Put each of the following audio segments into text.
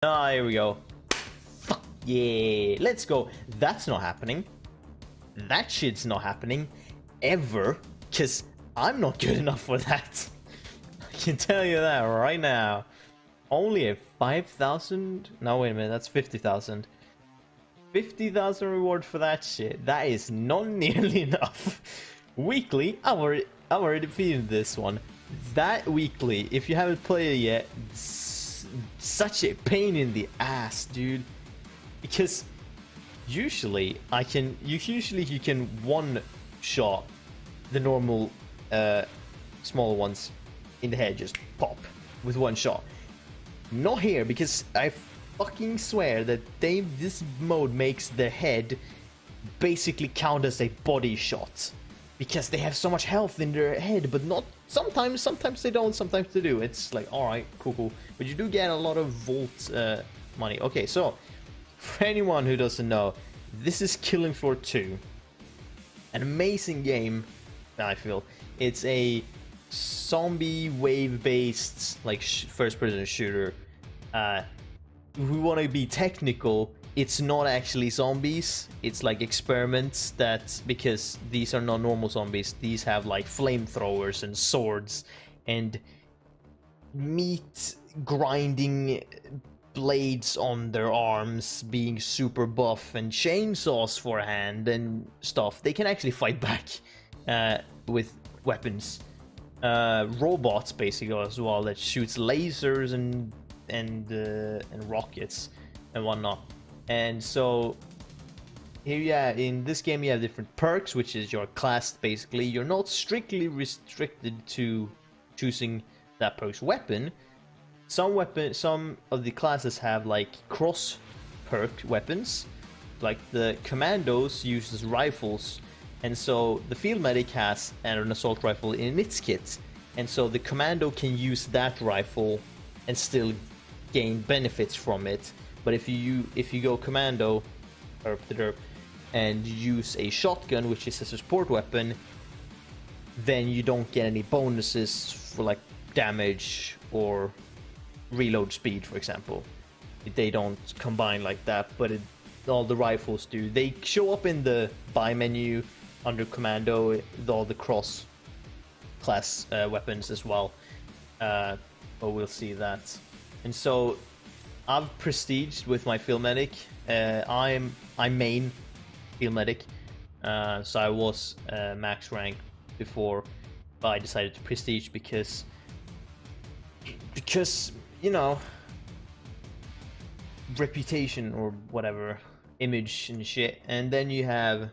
Ah, here we go. Fuck yeah, let's go. That's not happening. That shit's not happening ever, because I'm not good enough for that. I can tell you that right now. Only a 5,000? No, wait a minute, that's 50,000. 50,000 reward for that shit. That is not nearly enough. Weekly, I've already defeated this one. That weekly, if you haven't played it yet, such a pain in the ass, dude. Because usually you can one shot the normal smaller ones in the head, just pop with one shot. Not here, because I fucking swear that this mode makes the head basically count as a body shot, because they have so much health in their head, but not sometimes they don't, sometimes they do. It's like, all right, cool, but you do get a lot of volt money. Okay, so for anyone who doesn't know, this is Killing Floor 2, an amazing game. I feel it's a zombie wave based like first person shooter. If we want to be technical, it's not actually zombies, it's like experiments, that because these are not normal zombies. These have like flamethrowers and swords and meat grinding blades on their arms, being super buff, and chainsaws for a hand and stuff. They can actually fight back with weapons. Robots basically as well that shoots lasers and rockets and whatnot. And so here, yeah, in this game you have different perks, which is your class. Basically, you're not strictly restricted to choosing that perk's weapon. Some of the classes have like cross perk weapons, like the commandos uses rifles, and so the field medic has an assault rifle in its kit, and so the commando can use that rifle and still gain benefits from it. But if you go commando and use a shotgun, which is a support weapon, then you don't get any bonuses for like damage or reload speed, for example. They don't combine like that, but all the rifles do. They show up in the buy menu under commando, all the cross class weapons as well, but we'll see that. And so I've prestiged with my field medic. I main field medic, so I was max rank before, but I decided to prestige because you know, reputation or whatever, image and shit. And then you have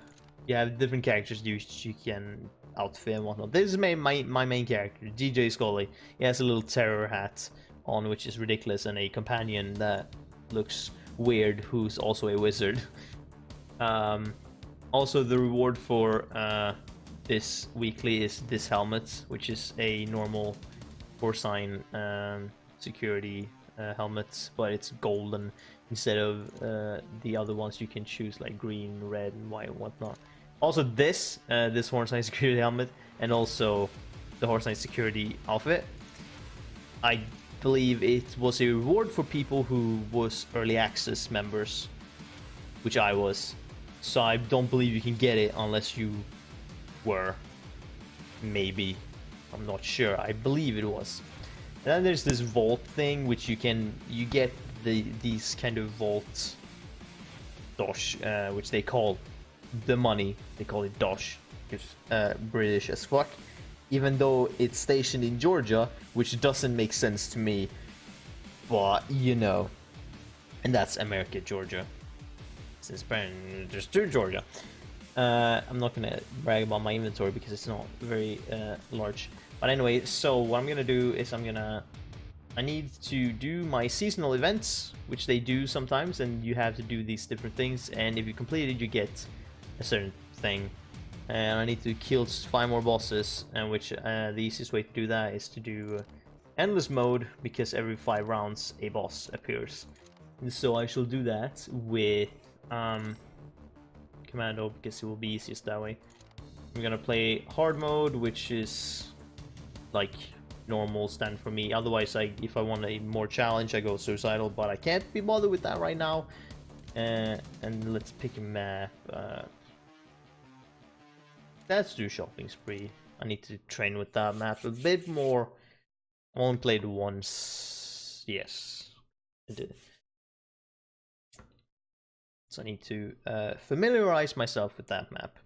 different characters you can outfit and whatnot. This is my main character, DJ Scully. He has a little terror hat on, which is ridiculous, and a companion that looks weird, who's also a wizard. Also, the reward for this weekly is this helmet, which is a normal porcine security helmet, but it's golden instead of the other ones you can choose, like green, red, and white and whatnot. Also, this Hornsine security helmet, and also the Hornsine security outfit, I believe it was a reward for people who was early access members, which I was. So I don't believe you can get it unless you were. Maybe, I'm not sure. I believe it was. And then there's this vault thing, which you get these kind of vault dosh, which they call the money. They call it dosh, because British as fuck. Even though it's stationed in Georgia, which doesn't make sense to me, but you know, and that's America, Georgia, since apparently there's two Georgia. I'm not gonna brag about my inventory because it's not very large. But anyway, so what I'm gonna do is I need to do my seasonal events, which they do sometimes, and you have to do these different things, and if you complete it, you get a certain thing. And I need to kill 5 more bosses, and which the easiest way to do that is to do endless mode, because every 5 rounds a boss appears. And so I shall do that with commando, because it will be easiest that way. I'm gonna play hard mode, which is like normal stand for me. Otherwise, if I want a more challenge, I go suicidal, but I can't be bothered with that right now. And let's pick a map. Let's do shopping spree. I need to train with that map a bit more. I only played once. Yes, I did. So I need to familiarize myself with that map.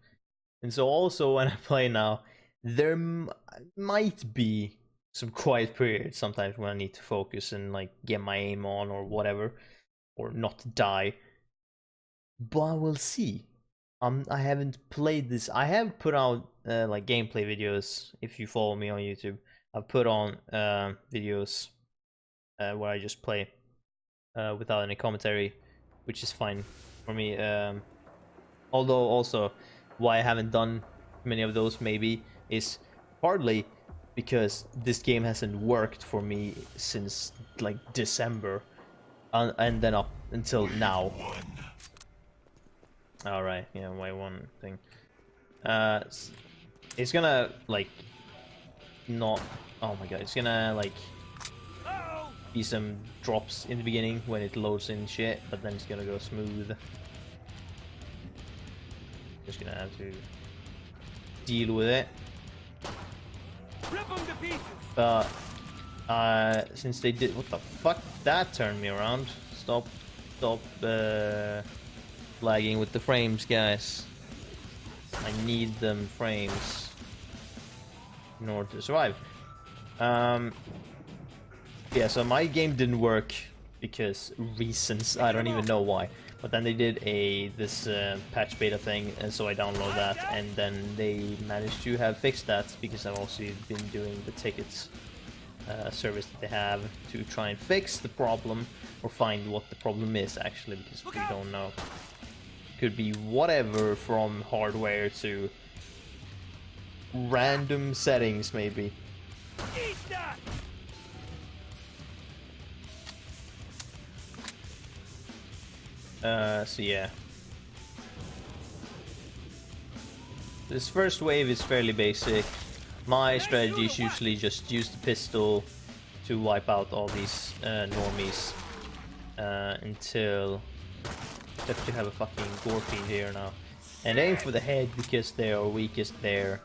And so also when I play now, there might be some quiet periods sometimes when I need to focus and like get my aim on or whatever, or not die. But we'll see. I haven't played this. I have put out like gameplay videos. If you follow me on YouTube, I've put on videos where I just play without any commentary, which is fine for me. Although also why I haven't done many of those maybe is partly because this game hasn't worked for me since like December, and then up until now. All right, yeah, Y1 thing. It's gonna like not. Oh my god, it's gonna like be some drops in the beginning when it loads in shit, but then it's gonna go smooth. Just gonna have to deal with it. But since they did, what the fuck? That turned me around. Stop lagging with the frames, guys. I need them frames in order to survive. Yeah, so my game didn't work because reasons, I don't even know why. But then they did this patch beta thing, and so I downloaded that, and then they managed to have fixed that because I've also been doing the tickets service that they have to try and fix the problem or find what the problem is actually, because we don't know. Could be whatever from hardware to random settings maybe. So yeah. This first wave is fairly basic. My strategy is usually just use the pistol to wipe out all these normies until I have to have a fucking gore fiend here now. And aim for the head because they are weakest there.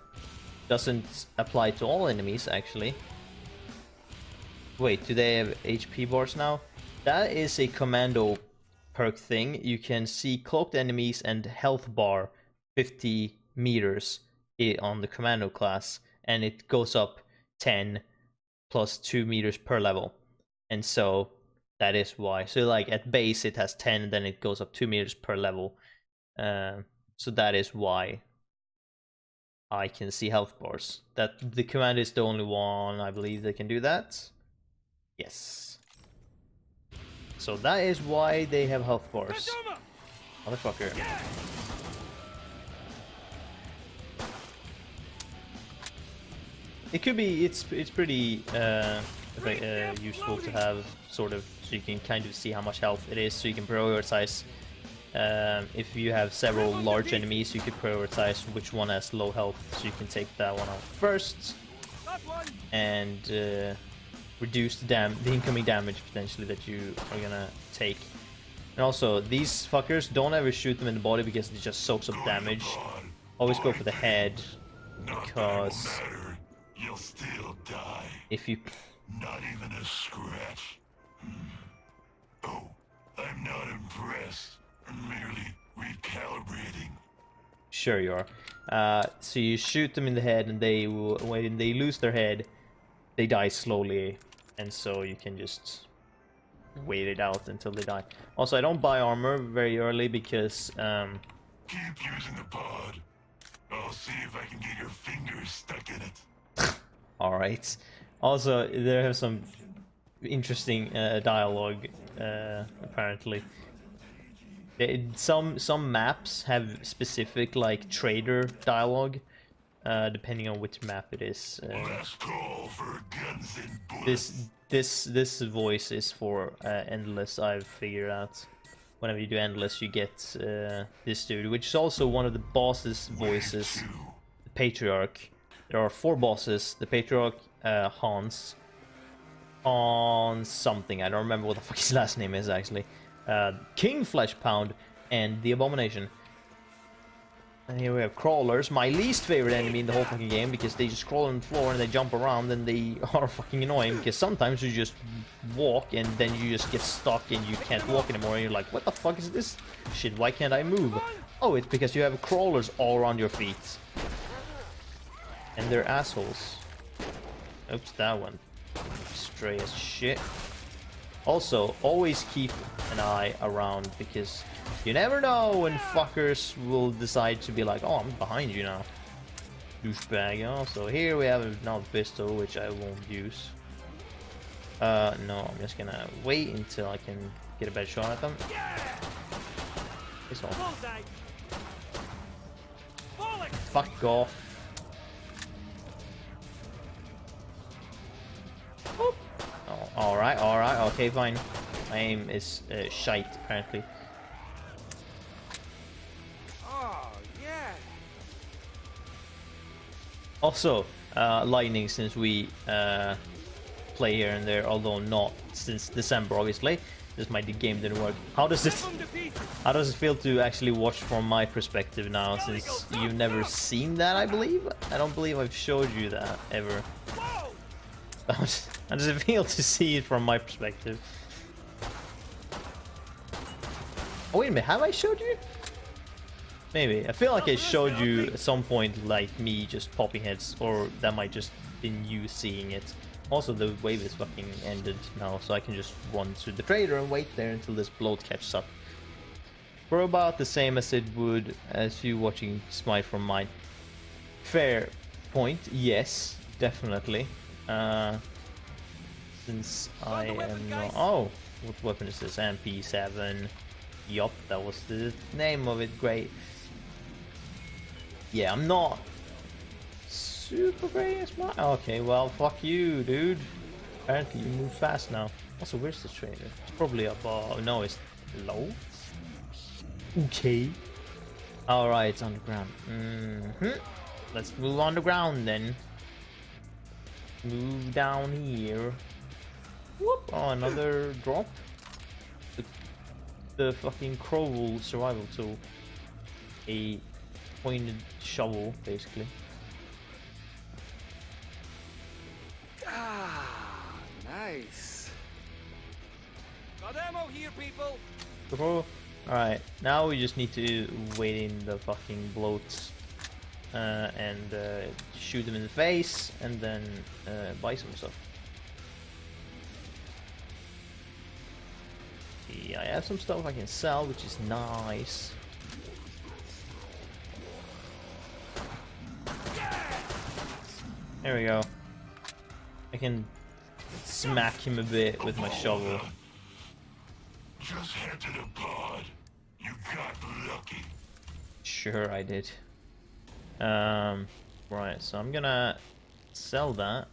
Doesn't apply to all enemies actually. Wait, do they have HP bars now? That is a commando perk thing. You can see cloaked enemies and health bar 50 meters on the commando class, and it goes up 10 plus 2 meters per level. And so that is why. So like at base it has 10, then it goes up 2 meters per level. So that is why I can see health bars. That the command is the only one I believe that can do that. Yes. So that is why they have health bars. Motherfucker. It could be, it's pretty useful to have, sort of, so you can kind of see how much health it is, so you can prioritize. If you have several large enemies, you could prioritize which one has low health, so you can take that one out first. And reduce the incoming damage potentially that you are gonna take. And also, these fuckers, don't ever shoot them in the body because it just soaks up damage. Always go for the head, because you'll still die. If you... Not even a scratch. Oh, I'm not impressed. I'm merely recalibrating. Sure you are. So you shoot them in the head, and they will, when they lose their head, they die slowly, and so you can just wait it out until they die. Also, I don't buy armor very early because keep using the pod. I'll see if I can get your fingers stuck in it. Alright. Also, there have some interesting dialogue, apparently. Some maps have specific, like, trader dialogue, depending on which map it is. Last call for guns and bullets. This voice is for Endless, I've figured out. Whenever you do Endless, you get this dude, which is also one of the boss's voices, the Patriarch. There are 4 bosses. The Patriarch Hans. On something, I don't remember what the fuck his last name is actually. King Flesh Pound and the Abomination. And here we have crawlers, my least favorite enemy in the whole fucking game, because they just crawl on the floor and they jump around and they are fucking annoying, because sometimes you just walk and then you just get stuck and you can't walk anymore and you're like, what the fuck is this shit, why can't I move? Oh, it's because you have crawlers all around your feet. And they're assholes. Oops, that one. Stray as shit. Also, always keep an eye around, because you never know when fuckers will decide to be like, oh, I'm behind you now. Douchebag. Also, here we have another pistol, which I won't use. No, I'm just gonna wait until I can get a better shot at them. Piss off. Fuck off. Oh, alright, okay, fine. My aim is shite, apparently. Oh, yeah. Also, lightning, since we play here and there, although not since December, obviously. This might the game didn't work. How does it feel to actually watch from my perspective now, since you've never seen that, I believe? I don't believe I've showed you that ever. How does it feel to see it from my perspective? Oh, wait a minute, have I showed you? Maybe. I feel like I showed you at some point, like me just popping heads, or that might just been you seeing it. Also, the wave is fucking ended now, so I can just run to the trader and wait there until this bloat catches up. For about the same as it would as you watching Smite from mine. Fair point, yes, definitely. Since I am not... Oh, what weapon is this? MP7. Yup, that was the name of it. Great. Yeah, I'm not super great at Smite. Okay, well, fuck you, dude. Apparently you move fast now. Also, where's the trader? It's probably above. No, it's low. Okay. Alright, it's underground. Let's move underground then. Move down here. Whoop! Oh, another drop. The fucking Crowell survival tool. A pointed shovel, basically. Ah, nice. Got ammo here, people. Alright, now we just need to wait in the fucking bloats. And shoot them in the face, and then buy some stuff. Yeah, I have some stuff I can sell, which is nice. There we go. I can smack him a bit with my shovel. Just head to the pod. You got lucky. Sure, I did. Right, so I'm gonna sell that.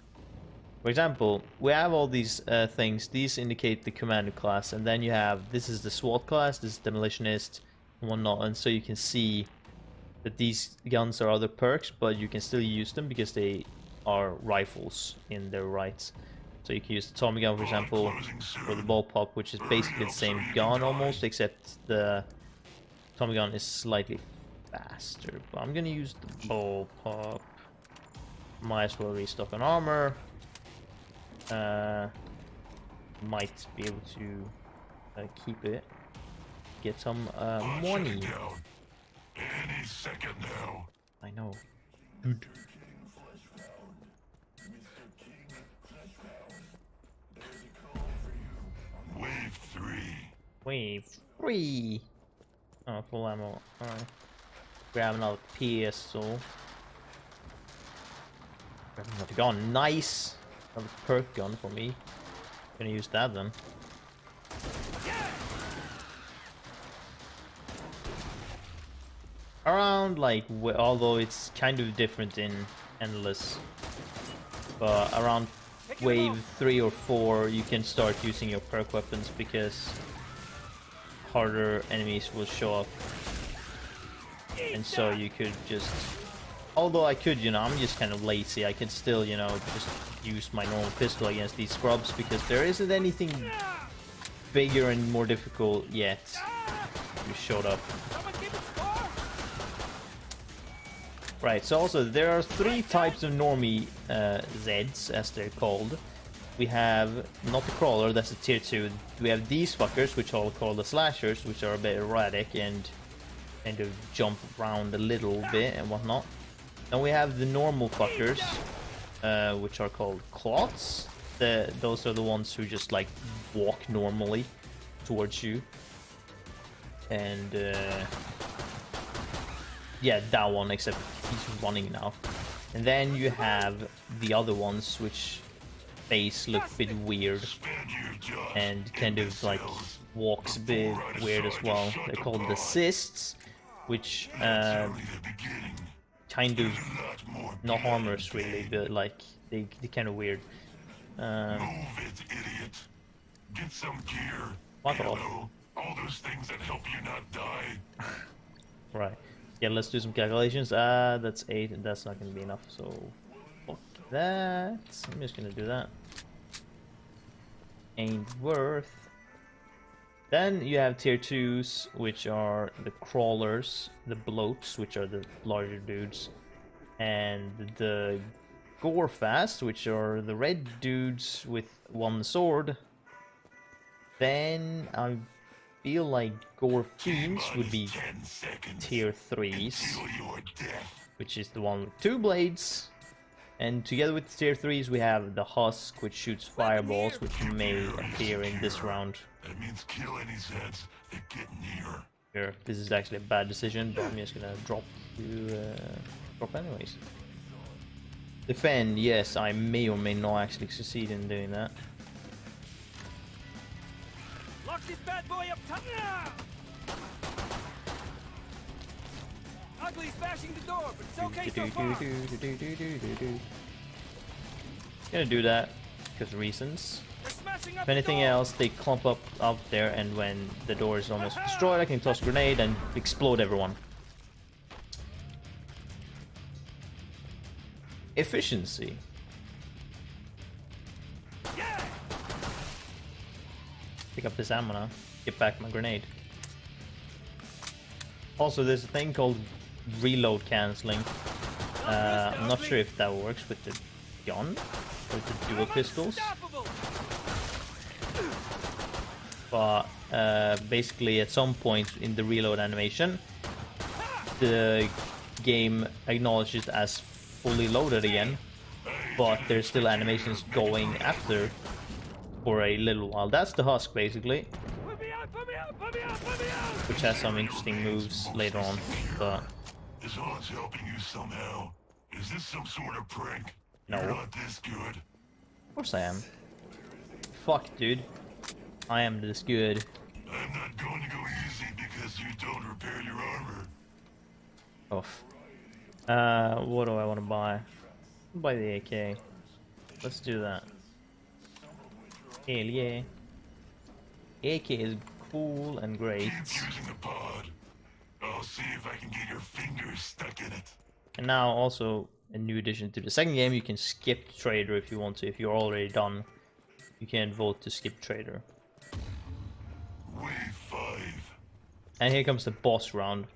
For example, we have all these things. These indicate the commander class, and then you have, this is the SWAT class, this is demolitionist, and whatnot, and so you can see that these guns are other perks, but you can still use them because they are rifles in their rights. So you can use the Tommy gun, for example, or the ball pop, which is basically the same gun almost, except the Tommy gun is slightly faster. But I'm gonna use the ball pop. Might as well restock on armor. Might be able to keep it. Get some money. Any second now. I know. Wave 3. Wave 3. Oh, full ammo. Alright. Grab another pistol. Grab another gun. Nice. Another perk gun for me. Gonna use that then. Around like, although it's kind of different in Endless, but around wave 3 or 4 you can start using your perk weapons because harder enemies will show up, and so you could just... Although I could, you know, I'm just kind of lazy. I can still, you know, just use my normal pistol against these scrubs because there isn't anything bigger and more difficult yet. You showed up. Right, so also there are 3 types of normie Zeds, as they're called. We have not the crawler, that's a tier 2. We have these fuckers, which are called the slashers, which are a bit erratic and kind of jump around a little bit and whatnot. Then we have the normal fuckers, which are called clots. Those are the ones who just like walk normally towards you. And yeah, that one, except he's running now. And then you have the other ones, which face look a bit weird and kind of like walks a bit weird as well. They're called the cysts, which kind of not harmless really, but like they're kind of weird. Move it, idiot. Get some gear. Fuck off. All those things that help you not die. Right. Yeah, let's do some calculations. That's 8, and that's not gonna be enough, so fuck that. I'm just gonna do that. Ain't worth. Then you have tier 2s, which are the crawlers, the bloats, which are the larger dudes, and the gorefast, which are the red dudes with 1 sword. Then I feel like gore fiends would be tier 3s, which is the one with 2 blades. And together with the tier 3s we have the husk, which shoots fireballs, which may appear in this round. That means kill any Zeds that get near. Here, this is actually a bad decision, but I'm just gonna drop anyways. Defend, yes, I may or may not actually succeed in doing that. Lock this bad boy up top. Ugly's bashing the door, but it's okay so far. Gonna do that because reasons. If anything else, they clump up there, and when the door is almost destroyed, I can toss a grenade and explode everyone. Efficiency. Pick up this ammo now. Get back my grenade. Also, there's a thing called reload cancelling. I'm not sure if that works with the gun or the dual pistols. But basically at some point in the reload animation, the game acknowledges it as fully loaded again, but there's still animations going after for a little while. That's the husk basically, which has some interesting moves later on. But This one's helping you somehow. Is this some sort of prank? No. You're not this good. of course I am. Fuck, dude. I am this good. I'm not going to go easy because you don't repair your armor. Off. What do I want to buy? I'll buy the AK. Let's do that. Hell yeah. AK is cool and great. Keep using the pod. I'll see if I can get your fingers stuck in it. And now also a new addition to the second game, you can skip trader if you want to. If you're already done, you can vote to skip trader. Wave 5. And here comes the boss round.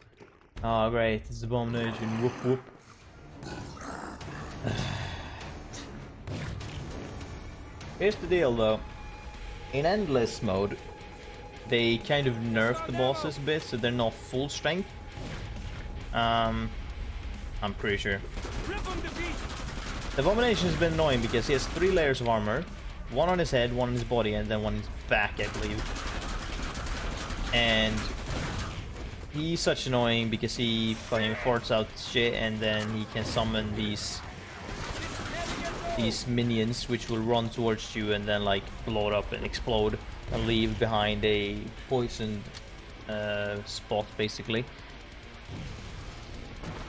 Oh great, it's Abomination. Whoop whoop. Here's the deal though. In endless mode, they kind of nerfed the bosses a bit, so they're not full strength. I'm pretty sure. The Abomination has been annoying because he has 3 layers of armor. 1 on his head, 1 on his body, and then 1 on his back, I believe. And he's such annoying because he fucking farts out shit, and then he can summon these minions which will run towards you and then like blow it up and explode and leave behind a poisoned spot basically,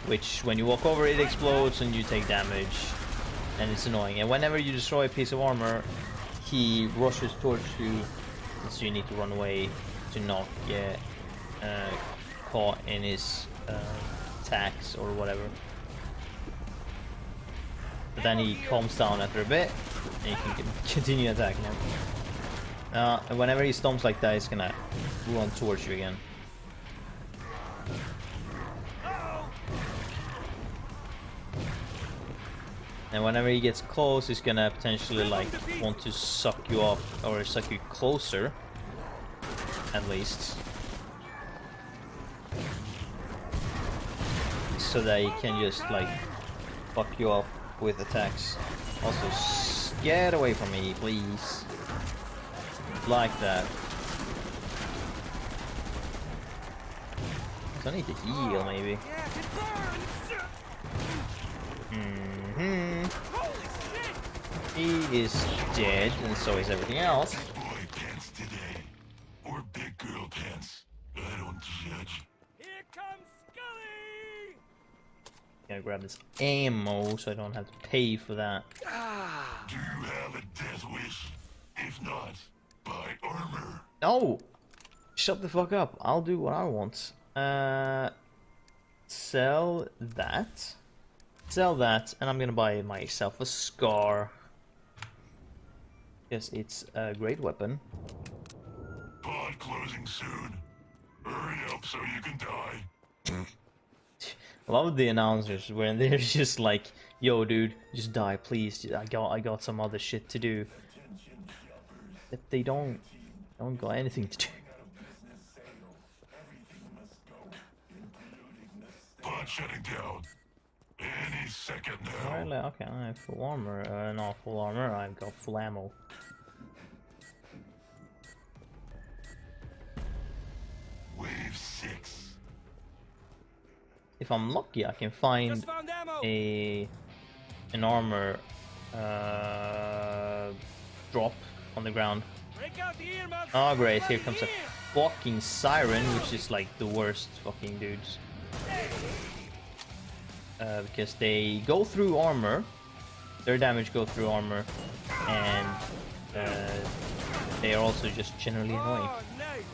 which when you walk over it explodes and you take damage, and it's annoying. And whenever you destroy a piece of armor, he rushes towards you, so you need to run away to not get caught in his attacks or whatever. But then he calms down after a bit, and you can continue attacking him. And whenever he stomps like that, he's gonna run towards you again. And whenever he gets close, he's gonna potentially like want to suck you up or suck you closer, at least, so that he can just like fuck you up with attacks. Also, get away from me, please. Like that. So I need to heal, maybe. He is dead, and so is everything else. Big boy pants today, or big girl pants. I don't judge. Here comes Scully! Gotta grab this ammo so I don't have to pay for that. Do you have a death wish? If not, buy armor. No! Shut the fuck up. I'll do what I want. Sell that. Sell that, and I'm gonna buy myself a scar. Yes, it's a great weapon. Pod closing soon. Hurry up so you can die. I love the announcers when they're just like, "Yo, dude, just die, please. I got some other shit to do." If they don't got anything to do. Pod shutting down. Any second now. Alright, okay, I have full armor. Not full armor. I've got full ammo. Wave 6. If I'm lucky, I can find Just found ammo! an armor drop on the ground. Break out the earmuffs! Oh great, here Everybody comes a here! fucking siren, which is like the worst fucking dudes. Because they go through armor, their damage go through armor, and they are also just generally annoying. Oh, nice!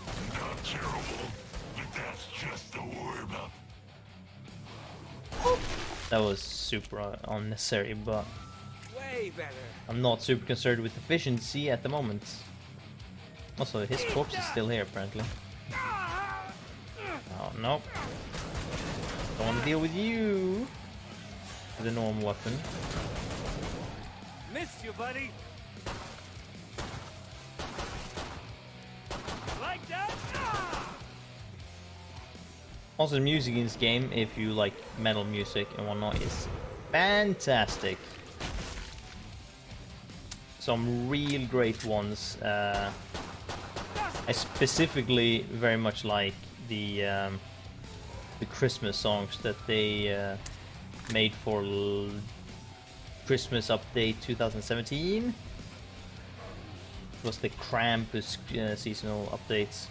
Not terrible, but that's just the warm-up. That was super unnecessary, but Way better. I'm not super concerned with efficiency at the moment. Also, his corpse is still here, apparently. Oh, nope. Don't want to deal with you. With a normal weapon. Missed you, buddy. Like that? Also, the music in this game, if you like metal music and whatnot, is fantastic. Some real great ones. I specifically very much like the Christmas songs that they made for Christmas Update 2017. It was the Krampus seasonal updates,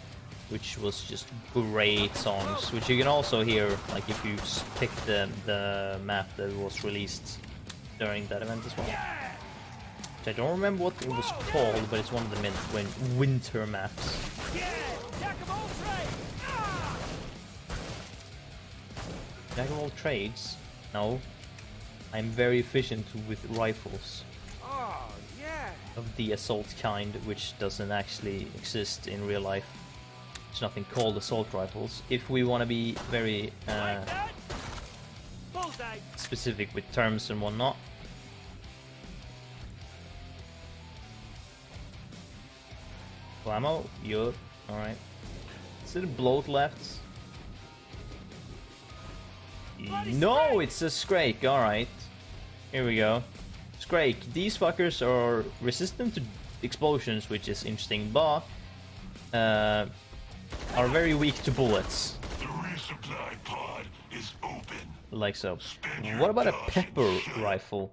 which was just great songs, which you can also hear like if you pick the map that was released during that event as well. Which I don't remember what it was called, but it's one of the winter maps. Yeah! Jack of all trades! Jack of all trades? No. I'm very efficient with rifles. Oh, yeah! Of the assault kind, which doesn't actually exist in real life. There's nothing called assault rifles. If we want to be very Like that? Bullseye! specific with terms and whatnot. Full ammo? Yup. Alright. Is it a bloat left? No, it's a Scrake. Alright. Here we go. Scrake. These fuckers are resistant to explosions, which is interesting, but are very weak to bullets. The resupply pod is open. Like so. What about a pepper rifle?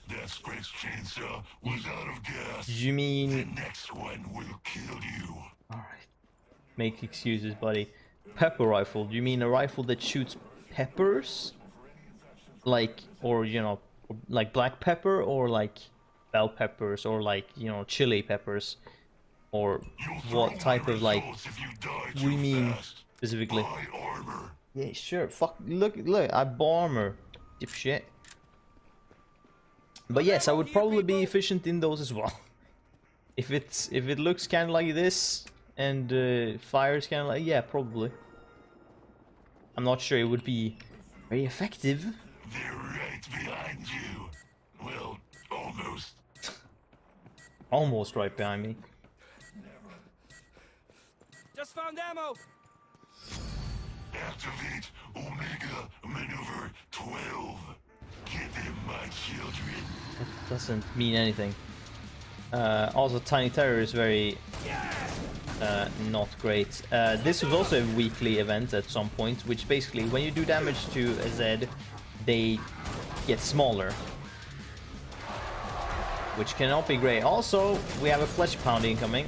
That Scrake's chainsaw was out of gas. You mean... The next one will kill you. Alright. Make excuses, buddy. Pepper rifle. Do you mean a rifle that shoots peppers? Like, or, you know, like black pepper, or like bell peppers, or like, you know, chili peppers? Or what type of, like, what do you mean specifically? Buy armor. Yeah, sure. Fuck, look, I bought armor. Dipshit. But yes, I would probably be efficient in those as well. If it looks kind of like this and fires kind of like, yeah, probably. I'm not sure it would be very effective. They're right behind you. Well, almost. Almost right behind me. Just found ammo. Activate Omega Maneuver 12. Get them, my children. That doesn't mean anything. Also, Tiny Terror is very not great. This was also a weekly event at some point, which basically, when you do damage to a Z, they get smaller. Which cannot be great. Also, we have a Flesh Pound incoming.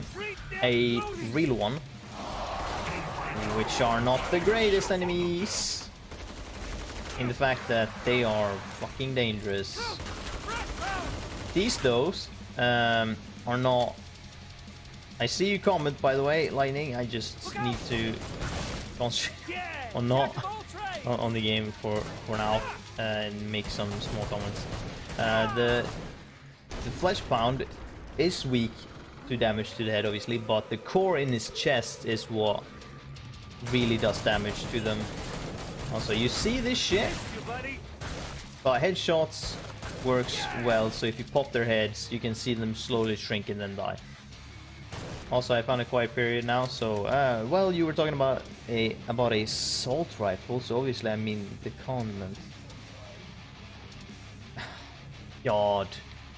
A real one. Which are not the greatest enemies. In the fact that they are fucking dangerous. These, though, are not... I see you comment, by the way, Lightning. I just need to concentrate on not on the game for now and make some small comments. The Flesh Pound is weak to damage to the head, obviously, but the core in his chest is what really does damage to them. Also, you see this shit? But headshots works well, so if you pop their heads, you can see them slowly shrink and then die. Also, I found a quiet period now, so well, you were talking about a assault rifle, so obviously I mean the condiment. God,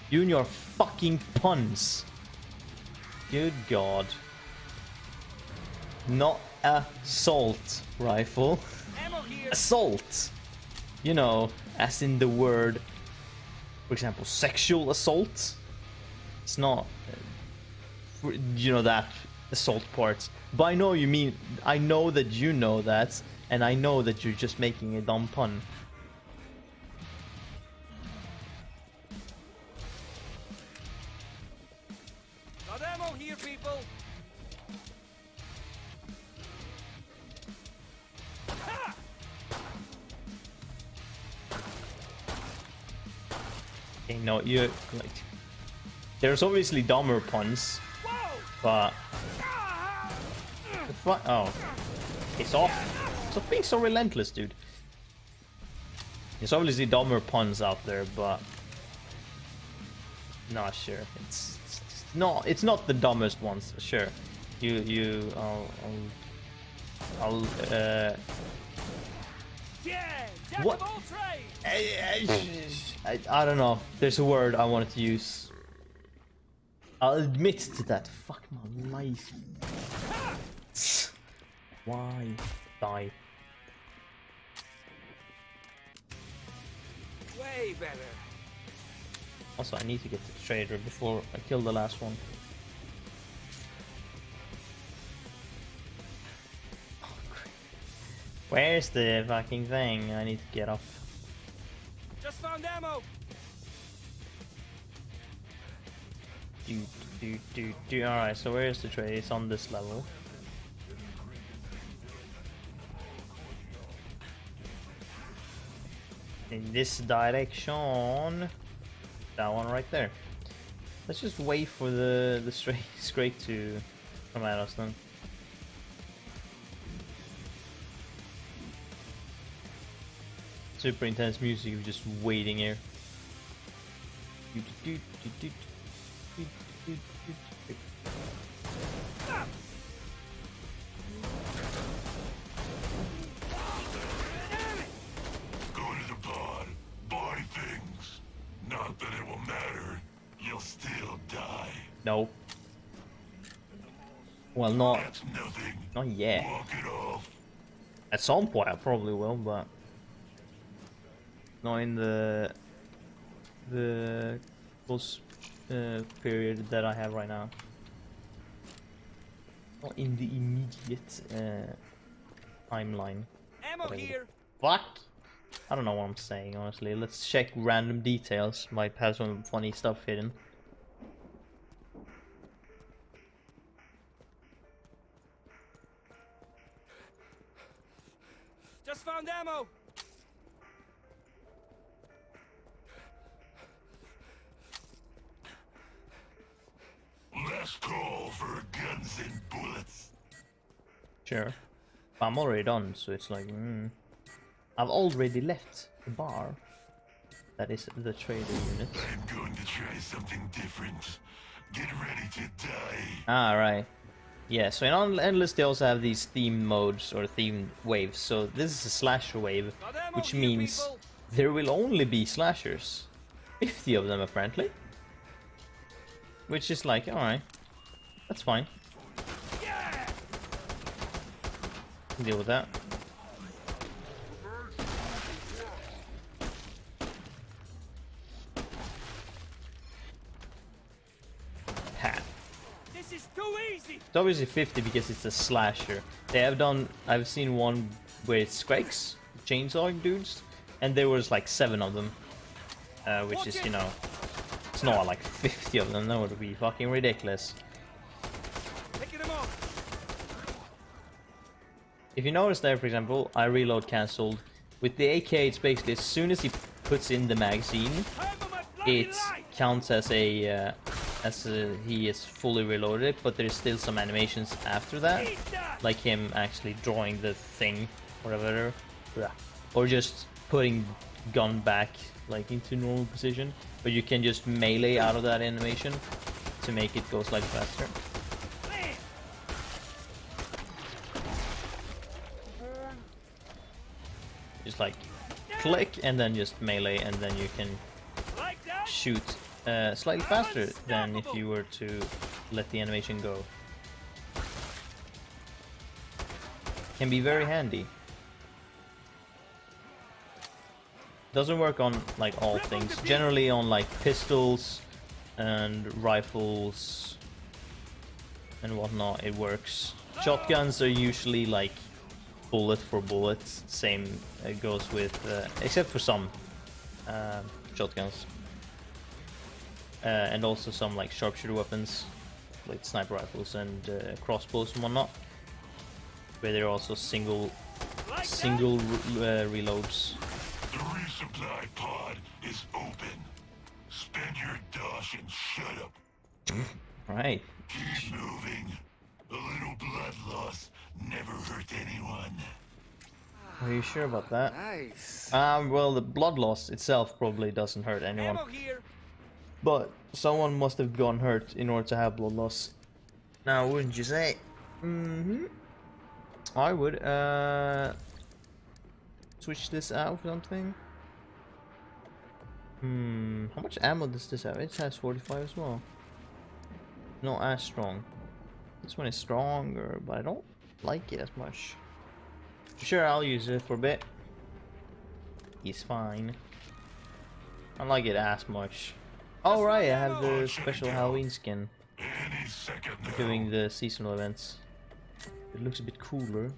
you and your fucking puns. Good God. Not assault rifle. Assault. You know, as in the word, for example, sexual assault. It's not, you know, that assault part. But I know you mean, I know that you know that, and I know that you're just making a dumb pun. Got ammo here, people. Okay, no, you like. There's obviously dumber puns, but oh, it's off. Stop being so relentless, dude. There's obviously dumber puns out there, but not sure. It's not the dumbest ones. Sure, I'll what? I don't know. There's a word I wanted to use. I'll admit to that. Fuck my life. Why die? Way better. Also, I need to get the trader before I kill the last one. Oh, great. Where's the fucking thing? I need to get up. Just found ammo. Alright, so where's the tray? It's on this level. In this direction. That one right there. Let's just wait for the Scrake to come at us then. Super intense music of just waiting here. Go to the pod. Buy things. Not that it will matter. You'll still die. No. Well, not That's nothing. not yet. Walk it off. At some point, I probably will, but not in the close period that I have right now. Not in the immediate timeline. Ammo here. Fuck! I don't know what I'm saying, honestly. Let's check random details. Might have some funny stuff hidden. Just found ammo. for guns and bullets. Sure. I'm already done, so it's like, I've already left the bar. That is the trader unit. I'm going to try something different. Get ready to die. Ah, right. Yeah, so in Endless they also have these themed modes or themed waves. So this is a slasher wave, which means there will only be slashers. 50 of them apparently. Which is like, alright. That's fine. Deal with that. Ha. This is too easy. It's obviously 50 because it's a slasher. They have done, I've seen one where it's Scrakes, chainsawing dudes, and there was like 7 of them. Which is, you know, it's not like 50 of them, that would be fucking ridiculous. Picking them off. If you notice there, for example, I reload cancelled. With the AK, it's basically as soon as he puts in the magazine, it counts as he is fully reloaded, but there's still some animations after that, like him actually drawing the thing, or whatever, or just putting gun back like into normal position. But you can just melee out of that animation to make it go slightly faster. Just like click and then just melee, and then you can shoot slightly faster than if you were to let the animation go. Can be very handy. Doesn't work on like all things. Generally on like pistols and rifles and whatnot it works. Shotguns are usually like bullet for bullet. Same goes with except for some shotguns. And also some like sharpshooter weapons like sniper rifles and crossbows and whatnot, where they're also single reloads. The resupply pod is open. Spend your dosh and shut up. Right. Keep moving. A little blood loss never hurt anyone. Are you sure about that? Nice. Well, the blood loss itself probably doesn't hurt anyone. Ammo here. But someone must have gone hurt in order to have blood loss. Now, wouldn't you say? I would, switch this out for something. How much ammo does this have? It has 45 as well. Not as strong. This one is stronger, but I don't like it as much. Sure, I'll use it for a bit. He's fine. I don't like it as much. Oh right, I have the special Halloween skin Any second now. doing the seasonal events. It looks a bit cooler.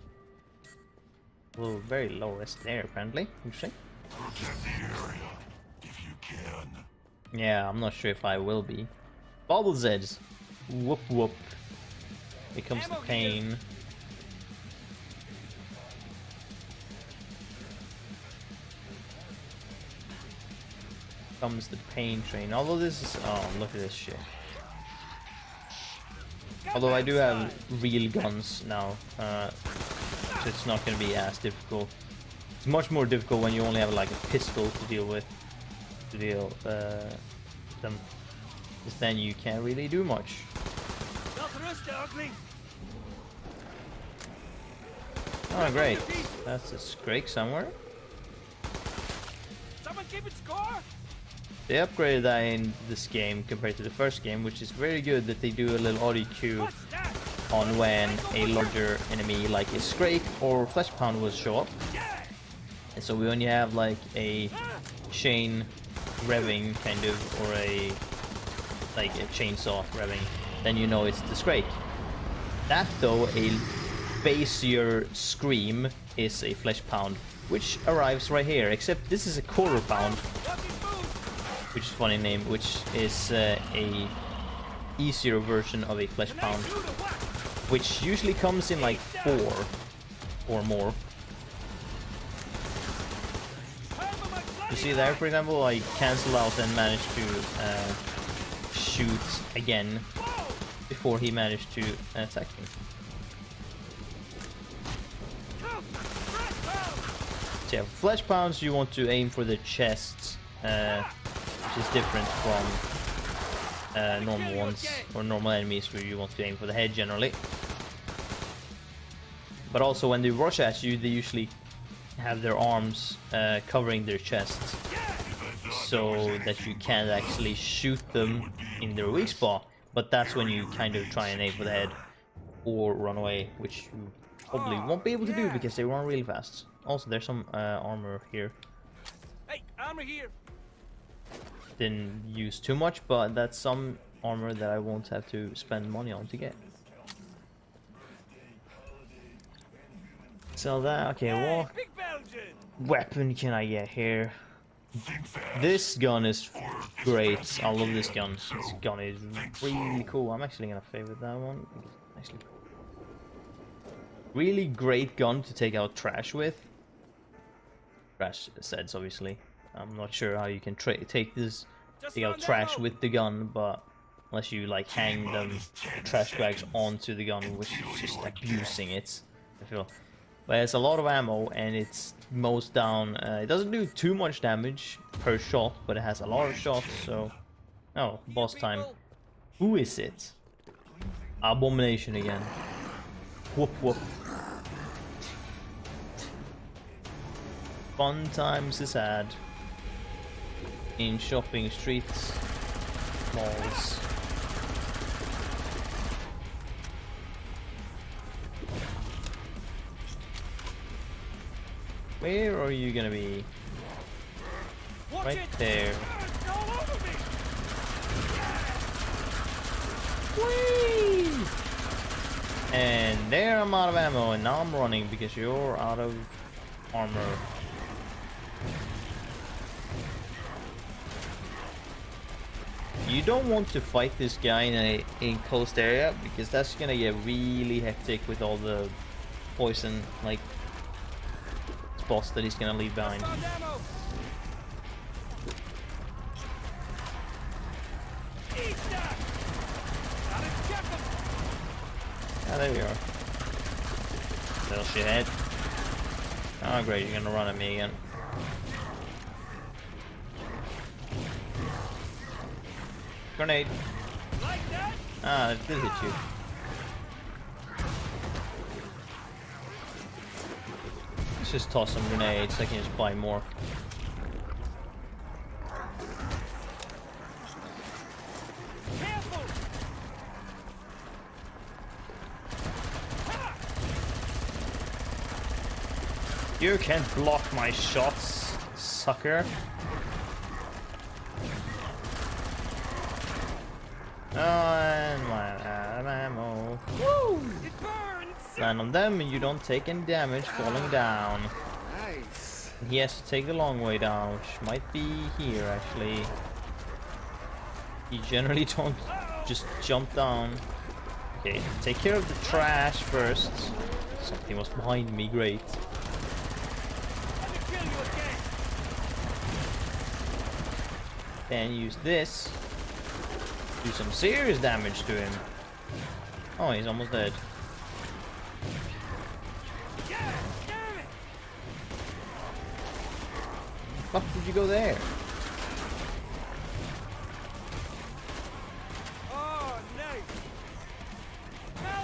Well, very low rest there apparently. Interesting. Protect the area if you can. Yeah, I'm not sure if I will be. Bobbles edge. Whoop whoop. Here comes the pain. Comes the pain train. Although this is, oh look at this shit. Although I do have real guns now, so it's not going to be as difficult. It's much more difficult when you only have like a pistol to deal with, them. Because then you can't really do much. Oh great, that's a Scrake somewhere. Someone keeping score? They upgraded that in this game compared to the first game, which is very good that they do a little audio cue What's that? on when a larger enemy like a Scrake or Flesh Pound will show up. Yeah. And so when you have like a chain revving kind of, or a like a chainsaw revving, then you know it's the Scrake. That though, a bassier scream is a Flesh Pound, which arrives right here, except this is a Quarter Pound, which is a funny name, which is a easier version of a Flesh Pound, which usually comes in like 4 or more. You see there, for example, I cancel out and manage to shoot again before he managed to attack me. So yeah, flesh pounds you want to aim for the chest, which is different from normal ones or normal enemies where you want to aim for the head generally. But also when they rush at you, they usually have their arms covering their chests, so that you can't actually shoot them in their weak spot. But that's when you kind of try and aim for the head or run away, which you probably won't be able to do because they run really fast. Also, there's some armor here. Hey, armor here. Didn't use too much, but that's some armor that I won't have to spend money on to get. Sell that. Okay, what Big Belgian. weapon can I get here? This gun is great. I love this gun. This gun is really cool. I'm actually gonna favorite that one. Actually, really great gun to take out trash with. Trash sets, obviously. I'm not sure how you can take out trash with the gun, but unless you like hang them trash bags onto the gun, which is just abusing it, I feel. But it's a lot of ammo and it's mows down. It doesn't do too much damage per shot, but it has a lot of shots. So, oh, boss time. Who is it? Abomination again. Whoop whoop. Fun times is had in shopping streets, malls. Where are you gonna be? Right there. Whee! And there I'm out of ammo, and now I'm running because you're out of armor. You don't want to fight this guy in a enclosed area because that's gonna get really hectic with all the poison like spots that he's gonna leave behind. Ah, there we are. Little shithead. Oh great, you're gonna run at me again. Grenade. Ah, it did hit you. Let's just toss some grenades, I can just buy more. You can't block my shots, sucker. Oh, and I'm out of ammo. Woo! It burns. Land on them and you don't take any damage falling down. Nice. He has to take the long way down, which might be here actually. You generally don't just jump down. Okay, take care of the trash first. Something was behind me, great. Let me kill you again. Then use this. Do some serious damage to him. Oh, he's almost dead. Yeah, damn it. Fuck, did you go there? Oh, nice.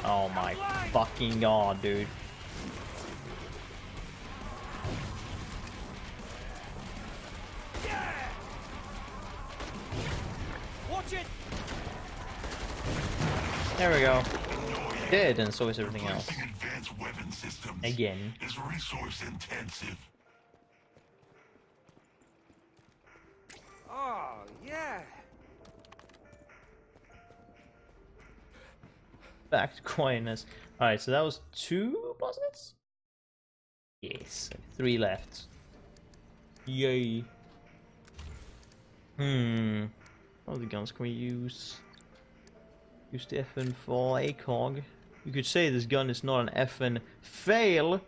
Oh my fucking god, dude. Yeah. Watch it. There we go. Dead, and so is everything else. Advanced weapon systems Again. is resource intensive. Oh, yeah. Back to quietness. Alright, so that was 2 bosses? Yes, 3 left. Yay. What other guns can we use? Use the FN for ACOG. You could say this gun is not an FN fail.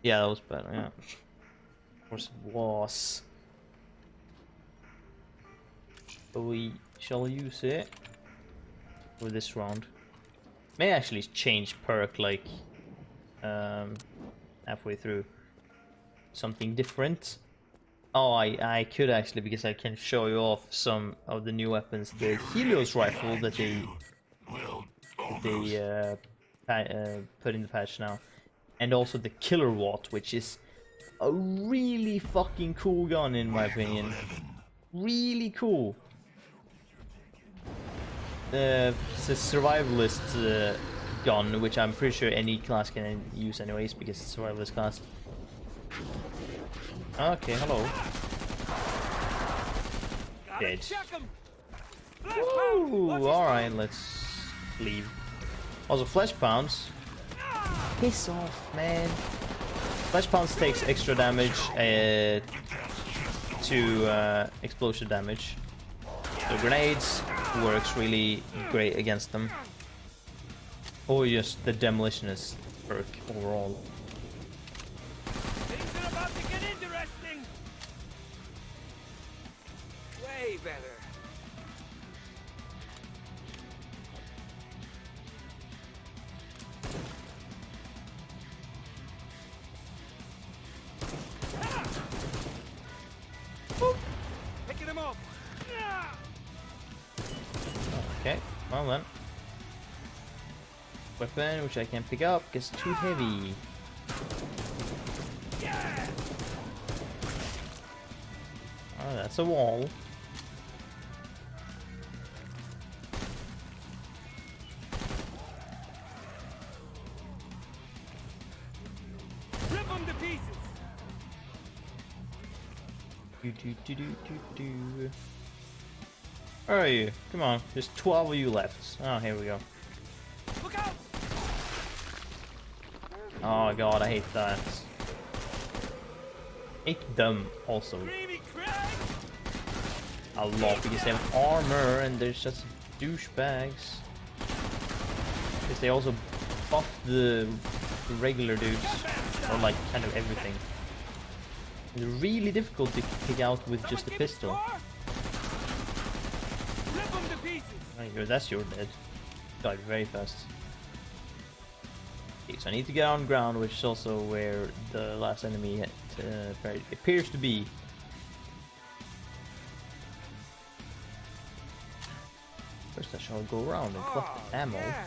Yeah, that was better, yeah. Of course it was. Shall we use it? for this round. May actually change perk like halfway through. Something different. Oh, I could actually, because I can show you off some of the new weapons. The Helios rifle that they put in the patch now, and also the Killer Watt, which is a really fucking cool gun in my opinion. Really cool. It's a survivalist gun, which I'm pretty sure any class can use anyways, because it's a survivalist class. Okay, hello. Dead. Woo! Alright, let's leave. Also, flesh pounds. Piss off, man. Flesh pounds takes extra damage to explosion damage. So grenades works really great against them. Or just the demolitionist perk overall. Things are about to get interesting. Way better. Picking him off. Okay, well then. Weapon which I can pick up because it's too heavy. Oh, that's a wall. Rip them to pieces. Where are you? Come on, there's 12 of you left. Oh, here we go. Look out! Oh god, I hate that. Hate them also Creamy Craig! a lot because they have armor and they're just douchebags. Because they also buff the regular dudes, or like kind of everything. It's really difficult to pick out with just a pistol. Rip them to pieces. There you go, that's your dead. Died very fast. Okay, so I need to get on ground, which is also where the last enemy appears to be. First I shall go around and collect the ammo. Yeah.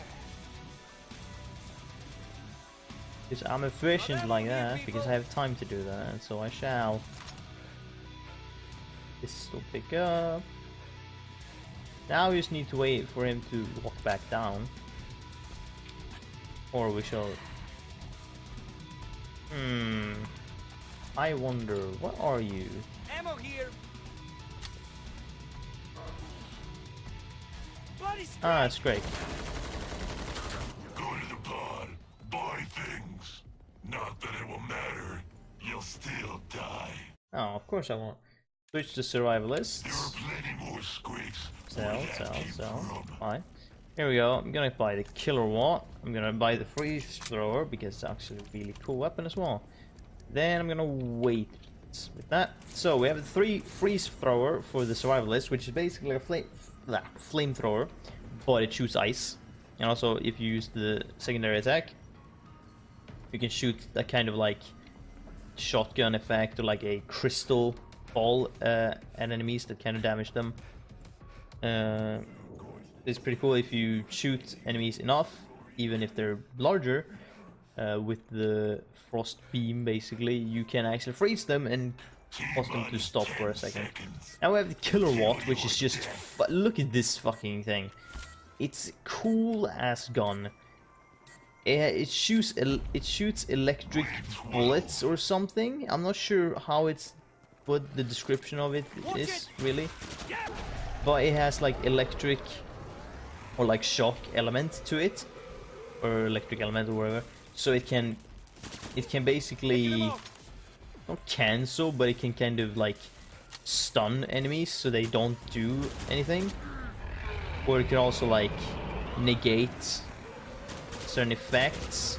Because I'm efficient like that, because I have time to do that, and so I shall. This will pick up. Now we just need to wait for him to walk back down. Or we shall... I wonder, what are you? Ammo here. Bloody Ah, that's great. Go to the pod, buy things. Not that it will matter. You'll still die. Oh, of course I won't. Switch to survivalist. There are plenty more squeaks. Sell. Fine. Here we go. I'm gonna buy the Killer Watt. I'm gonna buy the Freeze Thrower because it's actually a really cool weapon as well. Then I'm gonna wait with that. So we have the 3 Freeze Thrower for the Survivalist, which is basically a flamethrower, but it shoots ice. And also, if you use the secondary attack, you can shoot that kind of like shotgun effect or like a crystal ball at enemies that kind of damage them. It's pretty cool if you shoot enemies enough, even if they're larger, with the frost beam basically, you can actually freeze them and cause them to stop for a second. Now we have the Killer Watt, which is just... look at this fucking thing. It's a cool ass gun. It shoots electric bullets or something. I'm not sure how it's... what the description of it is, really. But it has like electric... or like shock element to it, or electric element or whatever, so it can basically not cancel, but it can kind of like stun enemies so they don't do anything, or it can also like negate certain effects.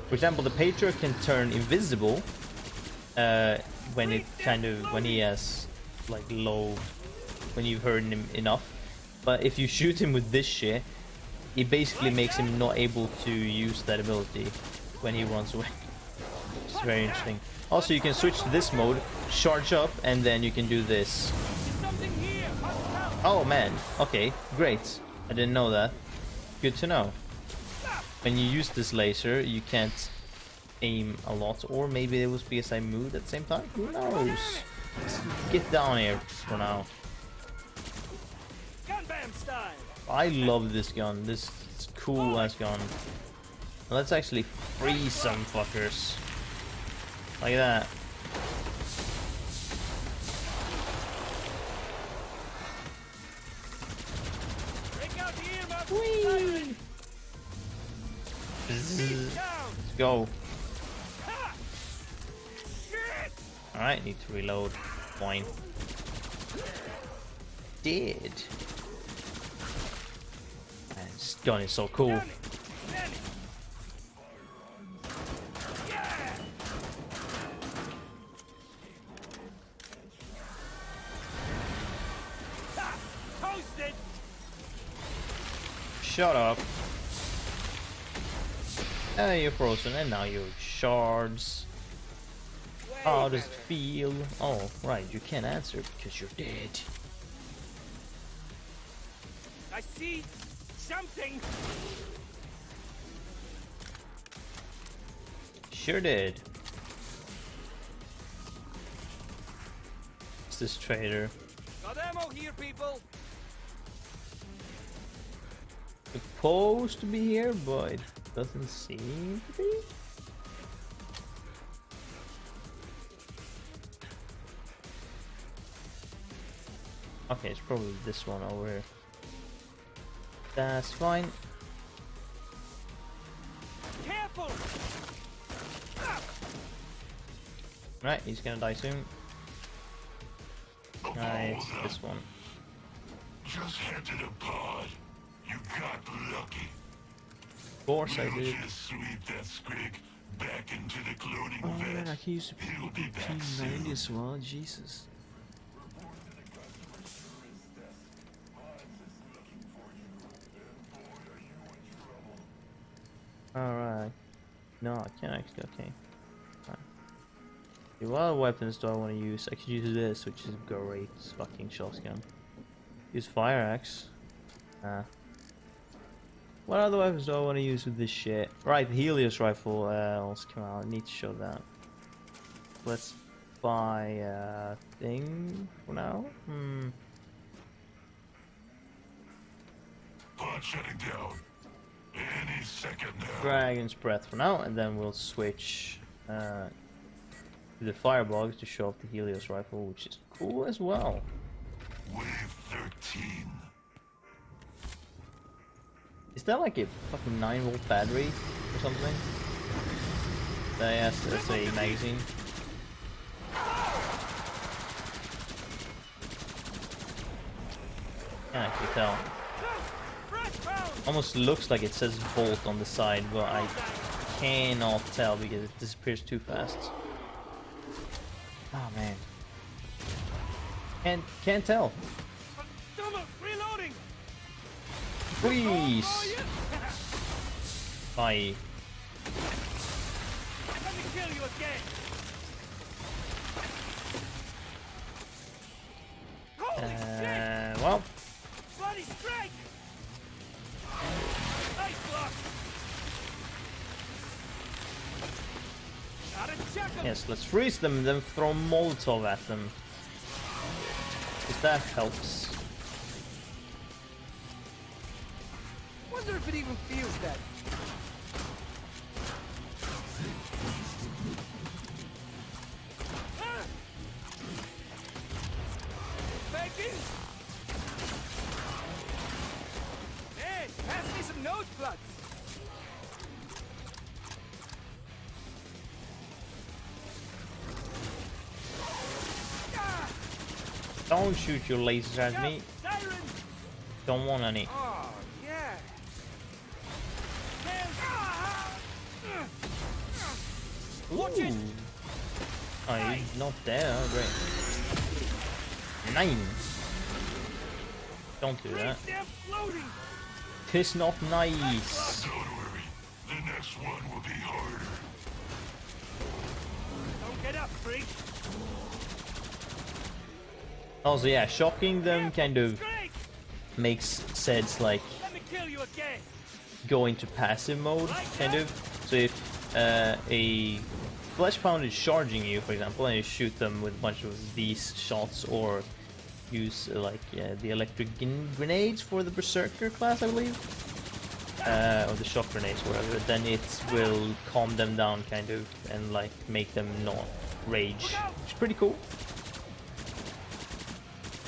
For example, the Patriot can turn invisible when he has like low, when you've hurt him enough. But if you shoot him with this shit, it basically makes him not able to use that ability when he runs away. It's very interesting. Also, you can switch to this mode, charge up, and then you can do this. Something here. Oh man, okay, great. I didn't know that. Good to know. When you use this laser, you can't aim a lot, or maybe it was because I moved at the same time. Who knows? Let's get down here for now. Gun bam style. I love this gun. This is cool ass gun. Let's actually freeze some fuckers. Like that. Break out the earmuffs. Whee! Beast down. Let's go. Ha! Shit! Alright, need to reload. Fine. Did. Man, this gun is so cool. Done it. Done it. Yeah! Ha! Toasted. Shut up. You're frozen, and now you're shards. Way How does it better. feel? Oh, right, you can't answer because you're dead. I see something. Sure did. It's this traitor. Got ammo here, people. Supposed to be here, but it doesn't seem to be. Okay, it's probably this one over here. That's fine. Careful. Right, he's gonna die soon. Nice, this one. Just handed a pod. You got lucky. Of course I We'll did. just sweep that squig back into the cloning Oh vet. man, I can use the He'll be back P90 soon. as well, Jesus. Alright. No, I can't actually, okay. Fine. Okay, what other weapons do I want to use? I could use this, which is great fucking shotgun. Use fire axe. What other weapons do I want to use with this shit? Right, the Helios rifle also come out. I need to show that. Let's buy a thing for now. Pod shutting down. Any second now. Dragon's Breath for now, and then we'll switch to the Firebugs to show off the Helios rifle, which is cool as well. Wave 13. Is that like a fucking 9-volt battery or something? That has a magazine. Can't actually tell. Fresh pound. Almost looks like it says Volt on the side, but I cannot tell because it disappears too fast. Oh man. Can't tell. Dumber, reloading. Please. Oh, yeah. Bye. Let me kill you again. Holy shit! Well, Bloody strike! Nice block. Gotta check 'em. yes, let's freeze them and then throw Molotov at them. Because that helps. Wonder if it even feels that. Bacon! Hey, pass me some nose plugs. Ah, Don't shoot your lasers at yo, me. siren! Don't want any. Oh, yeah. Man, ah, Watch it! Ooh. Oh, he's not there. Oh, great. 9. Don't do that. They're floating. It's not nice. Don't worry, the next one will be harder. Don't get up, freak. Also, yeah, shocking them kind of Great. makes sense, like Let me kill you again. go into passive mode, kind of. So if a flesh pound is charging you, for example, and you shoot them with a bunch of these shots, or use like the electric grenades for the berserker class, I believe, or the shock grenades, whatever, then it will calm them down, kind of, and like make them not rage, which is pretty cool.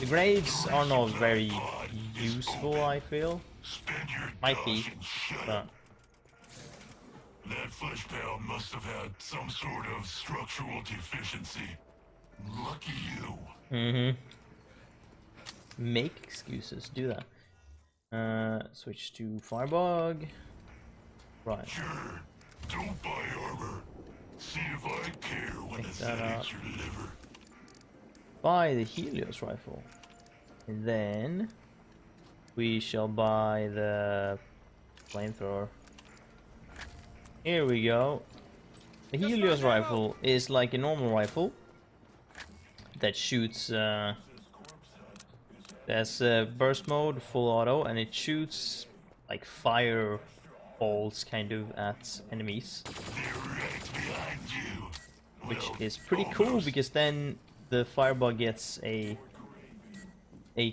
The grenades are not very useful, I feel. Spend your Might be, dosh and shut but up. That flesh pound must have had some sort of structural deficiency. Lucky you. Make excuses, do that. Switch to Firebug. Right. Sure, don't buy armor. See if I care when Pick it that up. hits your liver. Buy the Helios rifle. And then we shall buy the flamethrower. Here we go. The Helios rifle is like a normal rifle that shoots there's burst mode, full auto, and it shoots like fire balls kind of at enemies, They're right behind you. which Well, is pretty cool almost. because then the Firebug gets a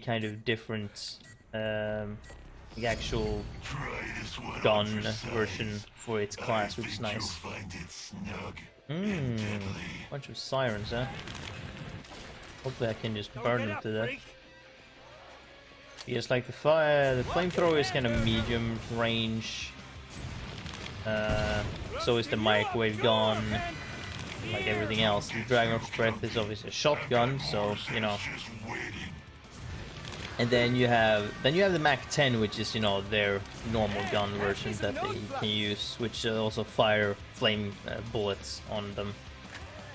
kind of different like actual Try this one gun on for size. version for its class, I which is think you'll nice. find it snug and deadly. Bunch of sirens, huh? Hopefully I can just Don't burn get them up, to death. freak. Yes, like the flamethrower is kind of medium range. So is the microwave gun, like everything else. The Dragon's Breath is obviously a shotgun, so you know. Just waiting. And then you have the Mac 10, which is, you know, their normal gun version that they can use, which also fire flame bullets on them.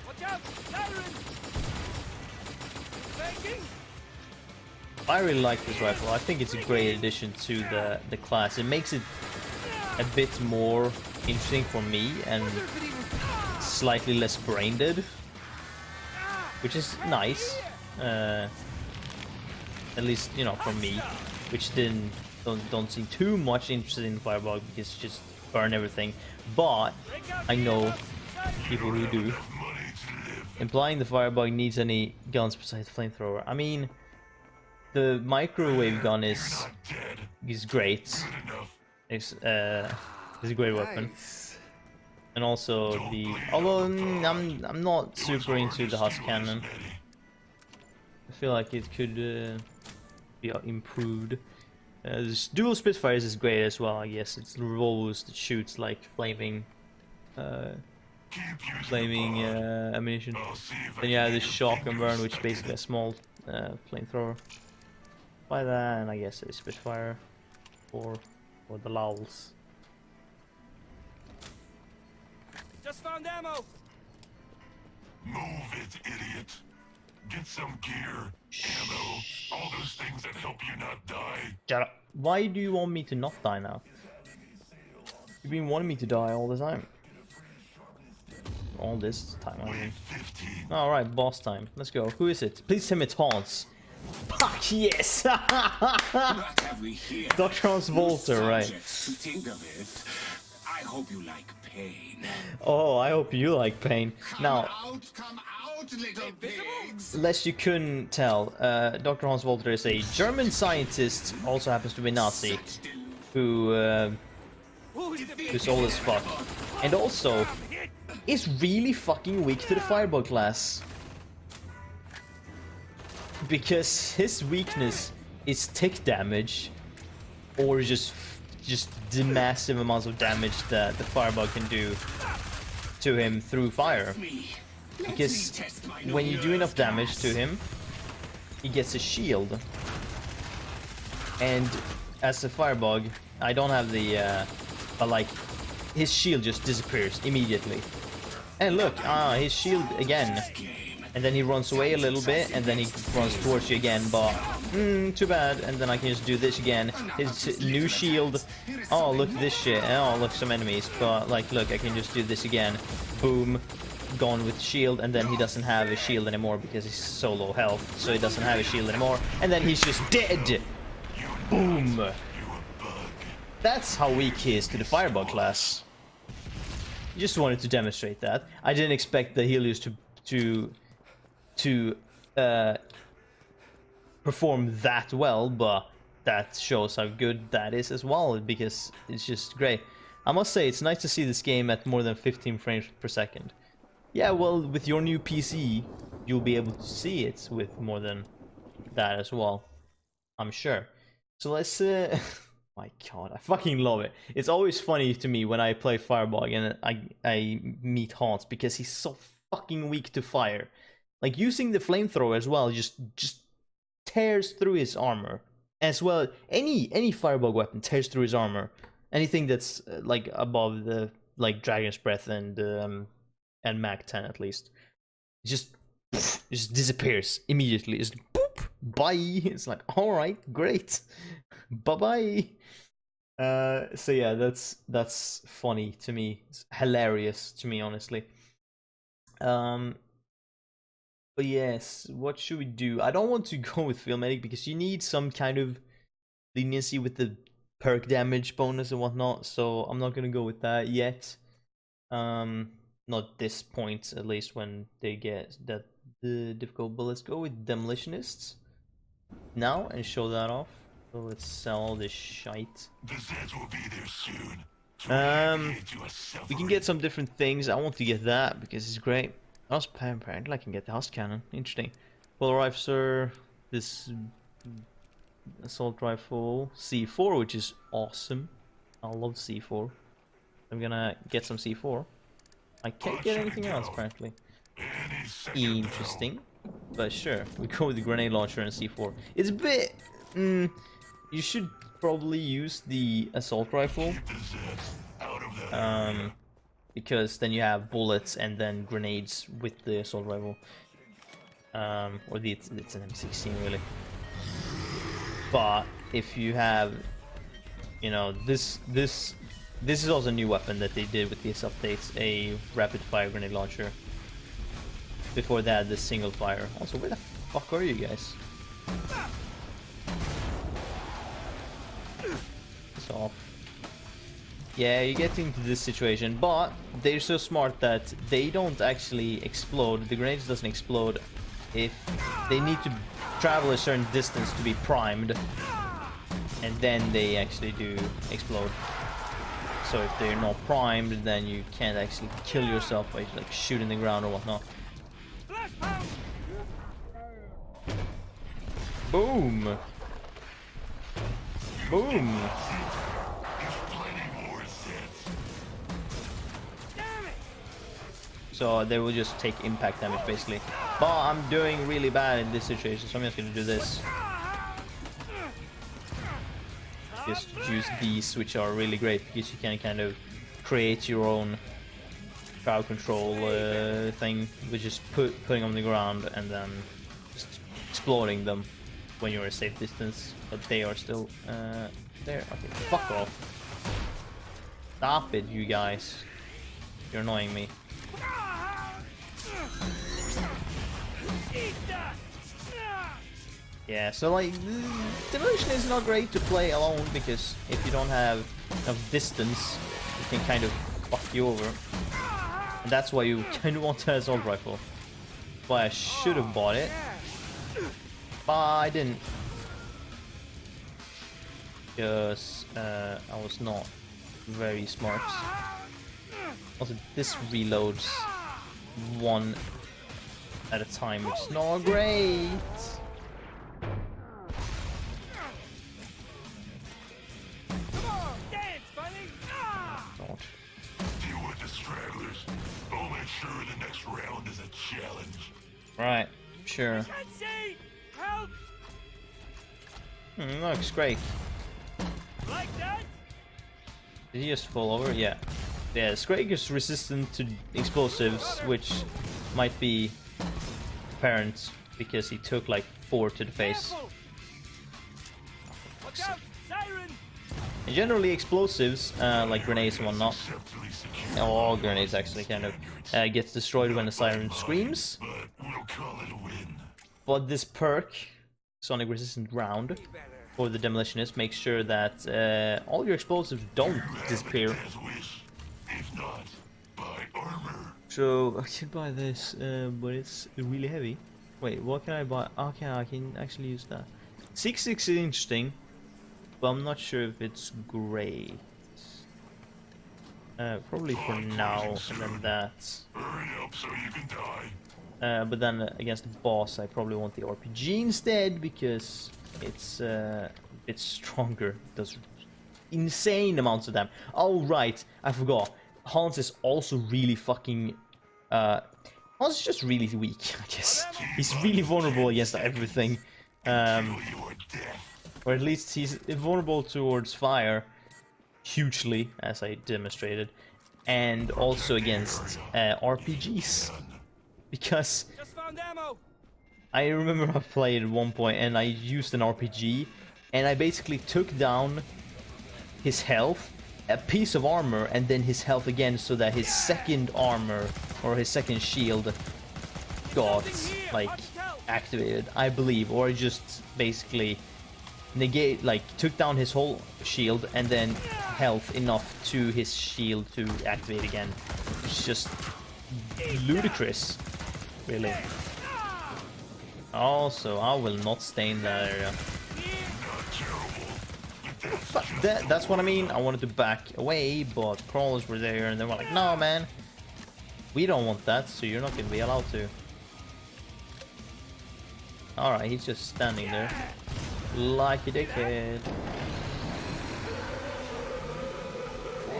Watch out, Nikorin. Banking. I really like this rifle. I think it's a great addition to the class. It makes it a bit more interesting for me and slightly less brain dead, which is nice. At least, you know, for me, which don't seem too much interested in Firebug because just burn everything. But I know people who do. Money to live. Implying the Firebug needs any guns besides flamethrower. I mean, the microwave gun You're is not dead. great. Good enough. It's a great weapon. And also the, although I'm not super into the Husk cannon. I feel like it could be improved. This dual Spitfires is great as well, I guess. It's the revolvers that shoots like flaming ammunition. I'll see if I Then you can have the get your shock and fingers burn, which is stuck in basically a it. small flamethrower. Buy that, and I guess a Spitfire for the lulz. Just found ammo. Move it, idiot. Get some gear, ammo, all those things that help you not die. Shut up. Why do you want me to not die now? You've been wanting me to die all the time. All this time, I mean. Wave 15. Alright, boss time. Let's go. Who is it? Please tell me it's Hans. Fuck yes! What have we here? Dr. Hans Volter, right. Subjects to think of it. I hope you like pain. Oh, I hope you like pain. Now, Come out, little pigs! lest you couldn't tell, Dr. Hans Volter is a German scientist, also happens to be Nazi, who is old as fuck. And also, is really fucking weak to the Firebug class. Because his weakness is tick damage, or just the massive amounts of damage that the Firebug can do to him through fire. Because when you do enough damage to him, he gets a shield. And as a Firebug, I don't have the, but like, his shield just disappears immediately. And look, his shield again. And then he runs away a little bit, and then he runs towards you again, but too bad. And then I can just do this again. His new shield. Oh, look at this shit. Oh, look, some enemies. But, like, look, I can just do this again. Boom. Gone with shield, and then he doesn't have a shield anymore because he's so low health. So he doesn't have a shield anymore. And then he's just dead. Boom. That's how weak he is to the Firebug class. Just wanted to demonstrate that. I didn't expect the Helios to perform that well, but that shows how good that is as well, because it's just great. I must say, it's nice to see this game at more than 15 frames per second. Yeah, well, with your new PC, you'll be able to see it with more than that as well, I'm sure. So let's my god, I fucking love it. It's always funny to me when I play Firebug and I meet Hans, because he's so fucking weak to fire. Like, using the flamethrower as well just tears through his armor. As well, any Firebug weapon tears through his armor. Anything that's like above the like Dragon's Breath and Mag 10 at least. It just disappears immediately. It's boop, bye. It's like, alright, great. Bye-bye. So yeah, that's funny to me. It's hilarious to me, honestly. But yes, what should we do? I don't want to go with Field Medic because you need some kind of leniency with the perk damage bonus and whatnot, so I'm not gonna go with that yet. Not this point, at least, when they get that difficult. But let's go with Demolitionists now and show that off. So let's sell all this shite. The Zeds will be there soon. We can get some different things. I want to get that because it's great. Apparently I can get the Husk Cannon. Interesting. Polarizer, this assault rifle, C4, which is awesome. I love C4. I'm gonna get some C4. I can't get anything else, apparently. Interesting. But sure, we go with the grenade launcher and C4. It's a bit... you should probably use the assault rifle. Because then you have bullets and then grenades with the assault rifle. Or it's an M16 really. But if you have, you know, this is also a new weapon that they did with these updates, a rapid fire grenade launcher. Before that, the single fire. Also, where the fuck are you guys? It's off. Yeah, you get into this situation, but they're so smart that they don't actually explode. The grenades doesn't explode if they need to travel a certain distance to be primed, and then they actually do explode. So if they're not primed, then you can't actually kill yourself by like shooting the ground or whatnot. Boom! Boom! So they will just take impact damage basically. But I'm doing really bad in this situation, so I'm just gonna do this. Just use these, which are really great because you can kind of create your own crowd control thing, which is putting on the ground and then just exploding them when you're a safe distance. But they are still there. Okay, fuck off. Stop it, you guys. You're annoying me. Yeah, so like, Demolition is not great to play alone because if you don't have enough distance, it can kind of fuck you over. And that's why you kind of want an assault rifle. That's why I should have bought it, but I didn't. Because I was not very smart. Also, this reloads one at a time, which is not great. Deal with the stragglers. I'll make sure the next round is a challenge. Right, sure. Looks great. Like that? Did he just fall over? Yeah. Yeah, Scrake is resistant to explosives, which might be apparent because he took like 4 to the face. Look out! Siren! And generally explosives, like grenades and whatnot, all grenades actually kind of, gets destroyed when the siren screams. But we'll call it a win. But this perk, Sonic Resistant Round, for the Demolitionist, makes sure that all your explosives don't disappear. Death wish. If not, buy armor. So I should buy this, but it's really heavy. Wait, what can I buy? Okay, I can actually use that. 6.6 is interesting, but I'm not sure if it's great. Probably for now, and then that. Hurry up so you can die. But then against the boss, I probably want the RPG instead, because it's a bit stronger. It does insane amounts of damage. Oh right, I forgot. Hans is also really fucking... Hans is just really weak, I guess. He's really vulnerable against everything. Or at least he's vulnerable towards fire, hugely, as I demonstrated. And also against RPGs. Because Just found ammo! I remember I played at one point and I used an RPG and I basically took down his health, a piece of armor, and then his health again, so that his second armor or his second shield got like activated, I believe, or just basically took down his whole shield and then health enough to his shield to activate again. It's just ludicrous, really. Also, I will not stay in that area. Fuck that, that's what I mean. I wanted to back away, but crawlers were there and they were like, no man, we don't want that, so you're not gonna be allowed to. Alright, he's just standing there like a dickhead.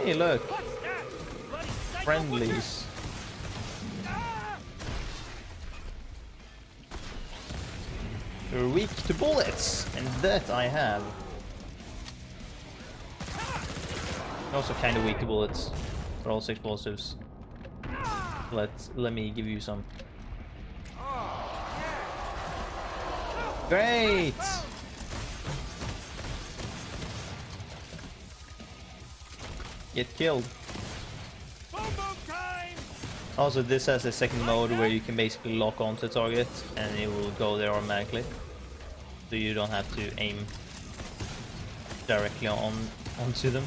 Hey look, friendlies. You're weak to bullets, and that I have. Also kind of weak to bullets, but also explosives. Let me give you some. Great! Get killed. Also, this has a second mode where you can basically lock onto the target and it will go there automatically. So you don't have to aim directly onto them.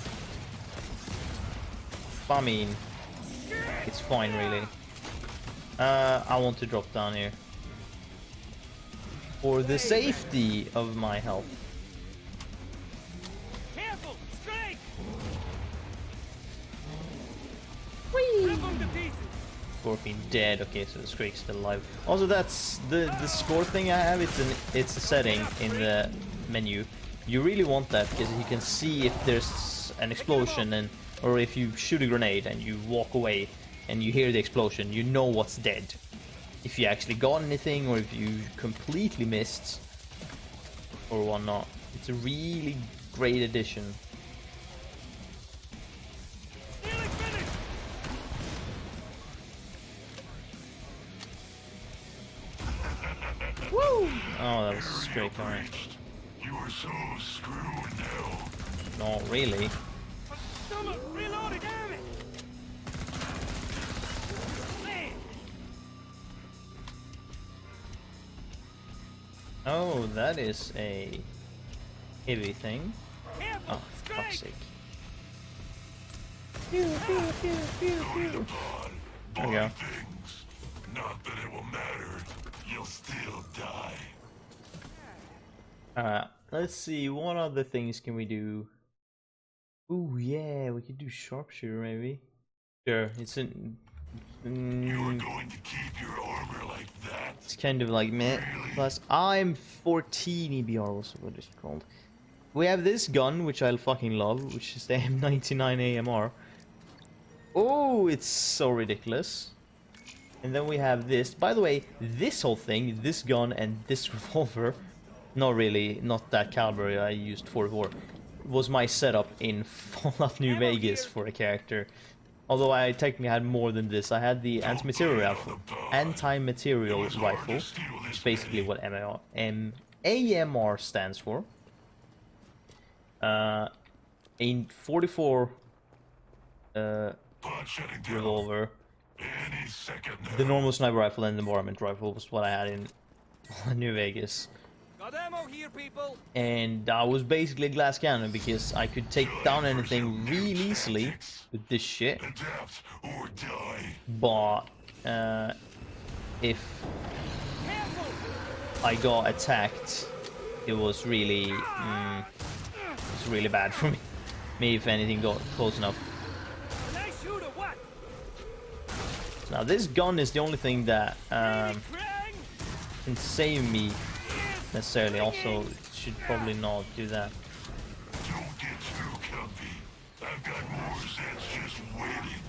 I mean, it's fine really. I want to drop down here for the safety of my health. Careful! Strike! Whee! Rip 'em to pieces! Scorpion dead. Okay, so the Scrake's still alive. Also, that's the score thing I have. It's a setting in the menu. You really want that because you can see if there's an explosion and or if you shoot a grenade and you walk away and you hear the explosion, you know what's dead. If you actually got anything or if you completely missed or whatnot. It's a really great addition. Woo! Oh, that was straight current. You are so screwed now. Not really. Reloading, damn it! Oh, that is a heavy thing. Careful! Oh, for fuck's sake. Go to the pod. There we go. Buy things. Not that it will matter. You'll still die. Alright, let's see, what other things can we do? Ooh, yeah, we could do sharpshooter maybe. Sure, it's an... You're going to keep your armor like that? It's kind of like meh. Plus, I'm 14 EBR, what's what is it called? We have this gun, which I'll fucking love, which is the M99 AMR. Oh, it's so ridiculous. And then we have this. By the way, this whole thing, this gun and this revolver, not really, not that caliber I used 44, was my setup in Fallout New Vegas for a character. Although I technically had more than this. I had the anti-material rifle, which is basically what AMR stands for. A 44 Pod shutting down. revolver, Any second now. the normal sniper rifle, and the varmint rifle was what I had in New Vegas. Got ammo here, people. And I was basically a glass cannon because I could take down anything really easily with this shit. Adapt or die. But if I got attacked, it was really bad for me. Me, if anything, got close enough. Nice shoot or what? Now this gun is the only thing that can save me necessarily. Also, should probably not do that. Don't get too comfy. I've got more Zeds just waiting.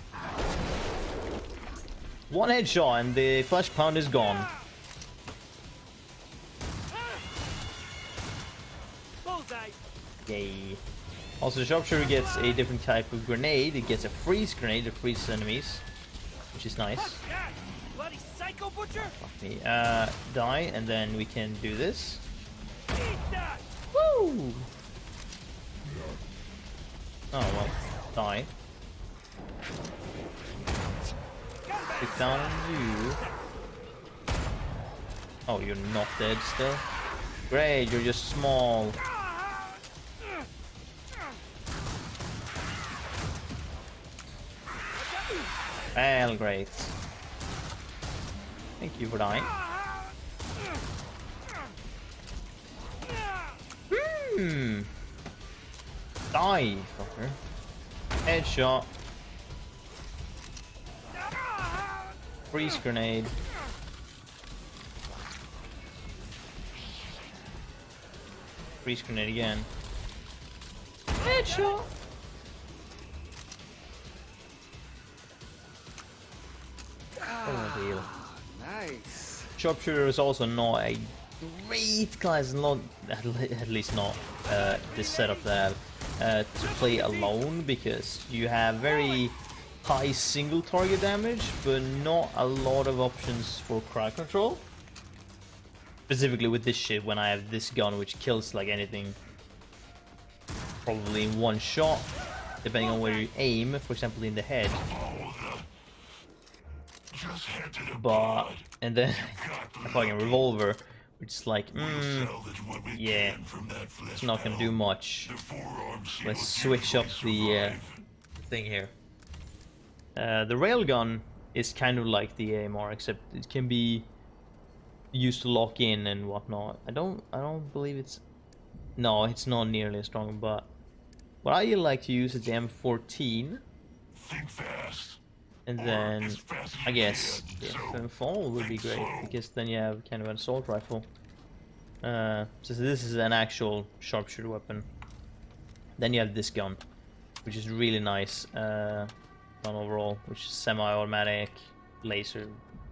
One headshot and the flesh pound is gone. Bullseye. Yay. Also, the sharpshooter gets a different type of grenade. It gets a freeze grenade that freezes enemies, which is nice. Yeah. Bloody psycho butcher. Fuck me. Die, and then we can do this. Eat that. Woo! Oh well, die. Get down on you. Oh, you're not dead still? Great, you're just small. Well, great. Thank you for dying. Die, fucker. Headshot. Freeze grenade. Freeze grenade again. Headshot. Oh, deal. Nice. Sharpshooter is also not a great class, not at least not this setup that I have to play alone, because you have very high single target damage, but not a lot of options for crowd control. Specifically with this shit, when I have this gun which kills like anything probably in one shot, depending on where you aim, for example in the head. Just head to the But pod. and then a fucking revolver, which is like, Salvage what we yeah, can from that flesh it's not gonna do pound. much. The forearm shield Let's switch up the usually thing here. The railgun is kind of like the AMR, except it can be used to lock in and whatnot. I don't believe it's, no, it's not nearly as strong. But what I like to use is the M14, think fast. and Or then as fast as I you guess can. the So, M4 would be think great, slow. because then you have kind of an assault rifle. So this is an actual sharpshooter weapon. Then you have this gun, which is really nice gun overall, which is semi-automatic laser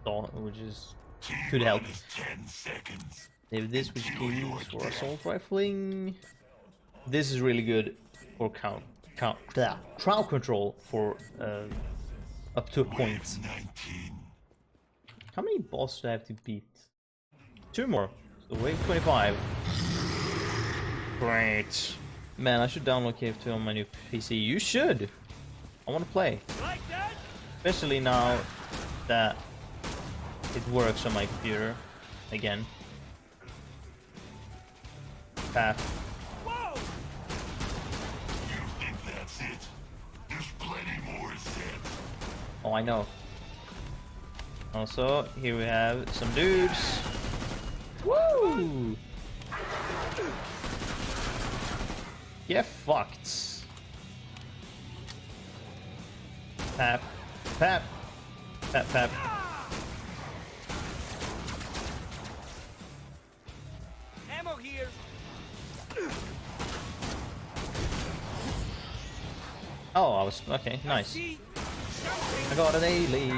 dot, which is could help. T-minus 10 seconds. They have this, which you can use for assault rifling. This is really good for crowd control for up to a point. 19. How many bosses do I have to beat? 2 more. So wave 25. Great. Man, I should download KF2 on my new PC. You should. I want to play. Like that? Especially now that it works on my computer again. Path. Whoa! You think that's it? There's plenty more Zeds. Oh, I know. Also, here we have some dudes. Woo! Get fucked. Pap. Pap. Pap, pap. Ammo here. Oh, I was... Okay, nice. See? I got a daily.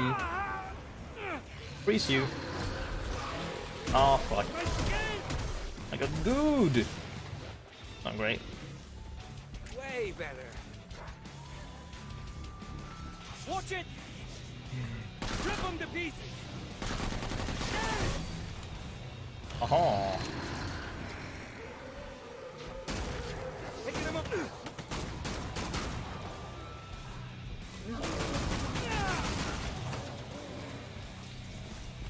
Freeze you. Oh, fuck. I got good. Not great. Way better. Watch it. Rip them to pieces. Aha. Picking them up.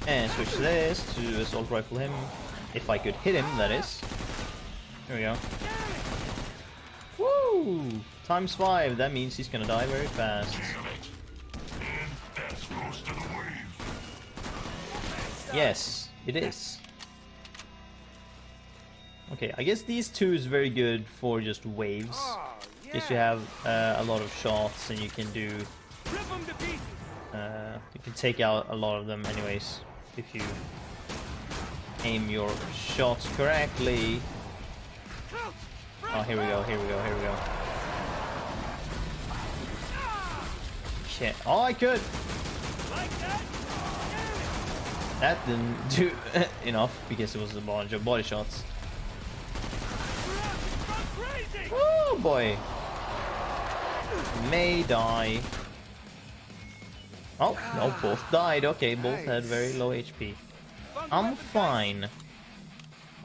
And switch to this to assault rifle him. If I could hit him, that is. There we go. Woo! Times 5. That means he's gonna die very fast. And that's most of the wave. Yes, it is. Okay, I guess these two is very good for just waves. Oh, Because you have a lot of shots and you can do... Rip 'em to pieces. you can take out a lot of them anyways. If you aim your shots correctly. Oh, here we go, here we go, here we go. Shit. Oh, I could! Like that? That didn't do enough because it was a bunch of body shots. Crazy. Oh boy! May die. Oh, no, both died. Okay, both had very low HP. I'm fine.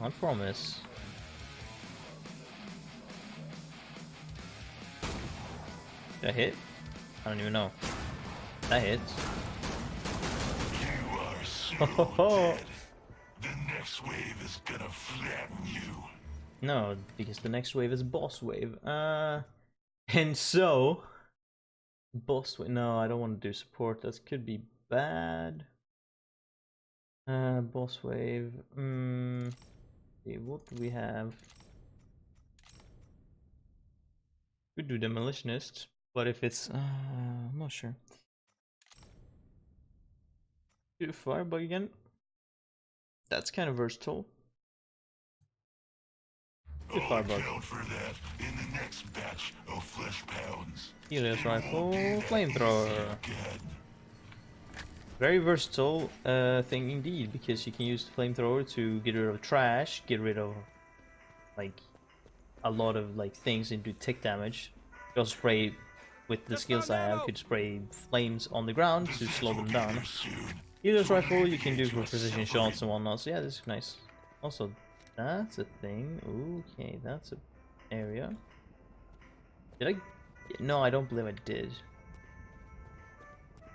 I promise. Did I hit? I don't even know. That hit. You are so dead. The next wave is gonna flatten you. No, because the next wave is boss wave. And so... Boss wave... No, I don't want to do support. That could be bad. Boss wave... see, what do we have? Could do Demolitionist, but if it's... I'm not sure. Do Firebug again? That's kind of versatile. Do I'll Firebug. account for that in the next batch of flesh pounds. Helios Rifle, Flamethrower. Again. Very versatile thing indeed, because you can use the Flamethrower to get rid of trash, get rid of like a lot of like things and do tick damage. You also spray, with the skills I have, could spray flames on the ground to slow them down. Helios Rifle you can do for precision shots and whatnot, so yeah, this is nice. Also, that's a thing. Okay, that's a area. Did I? No, I don't believe I did.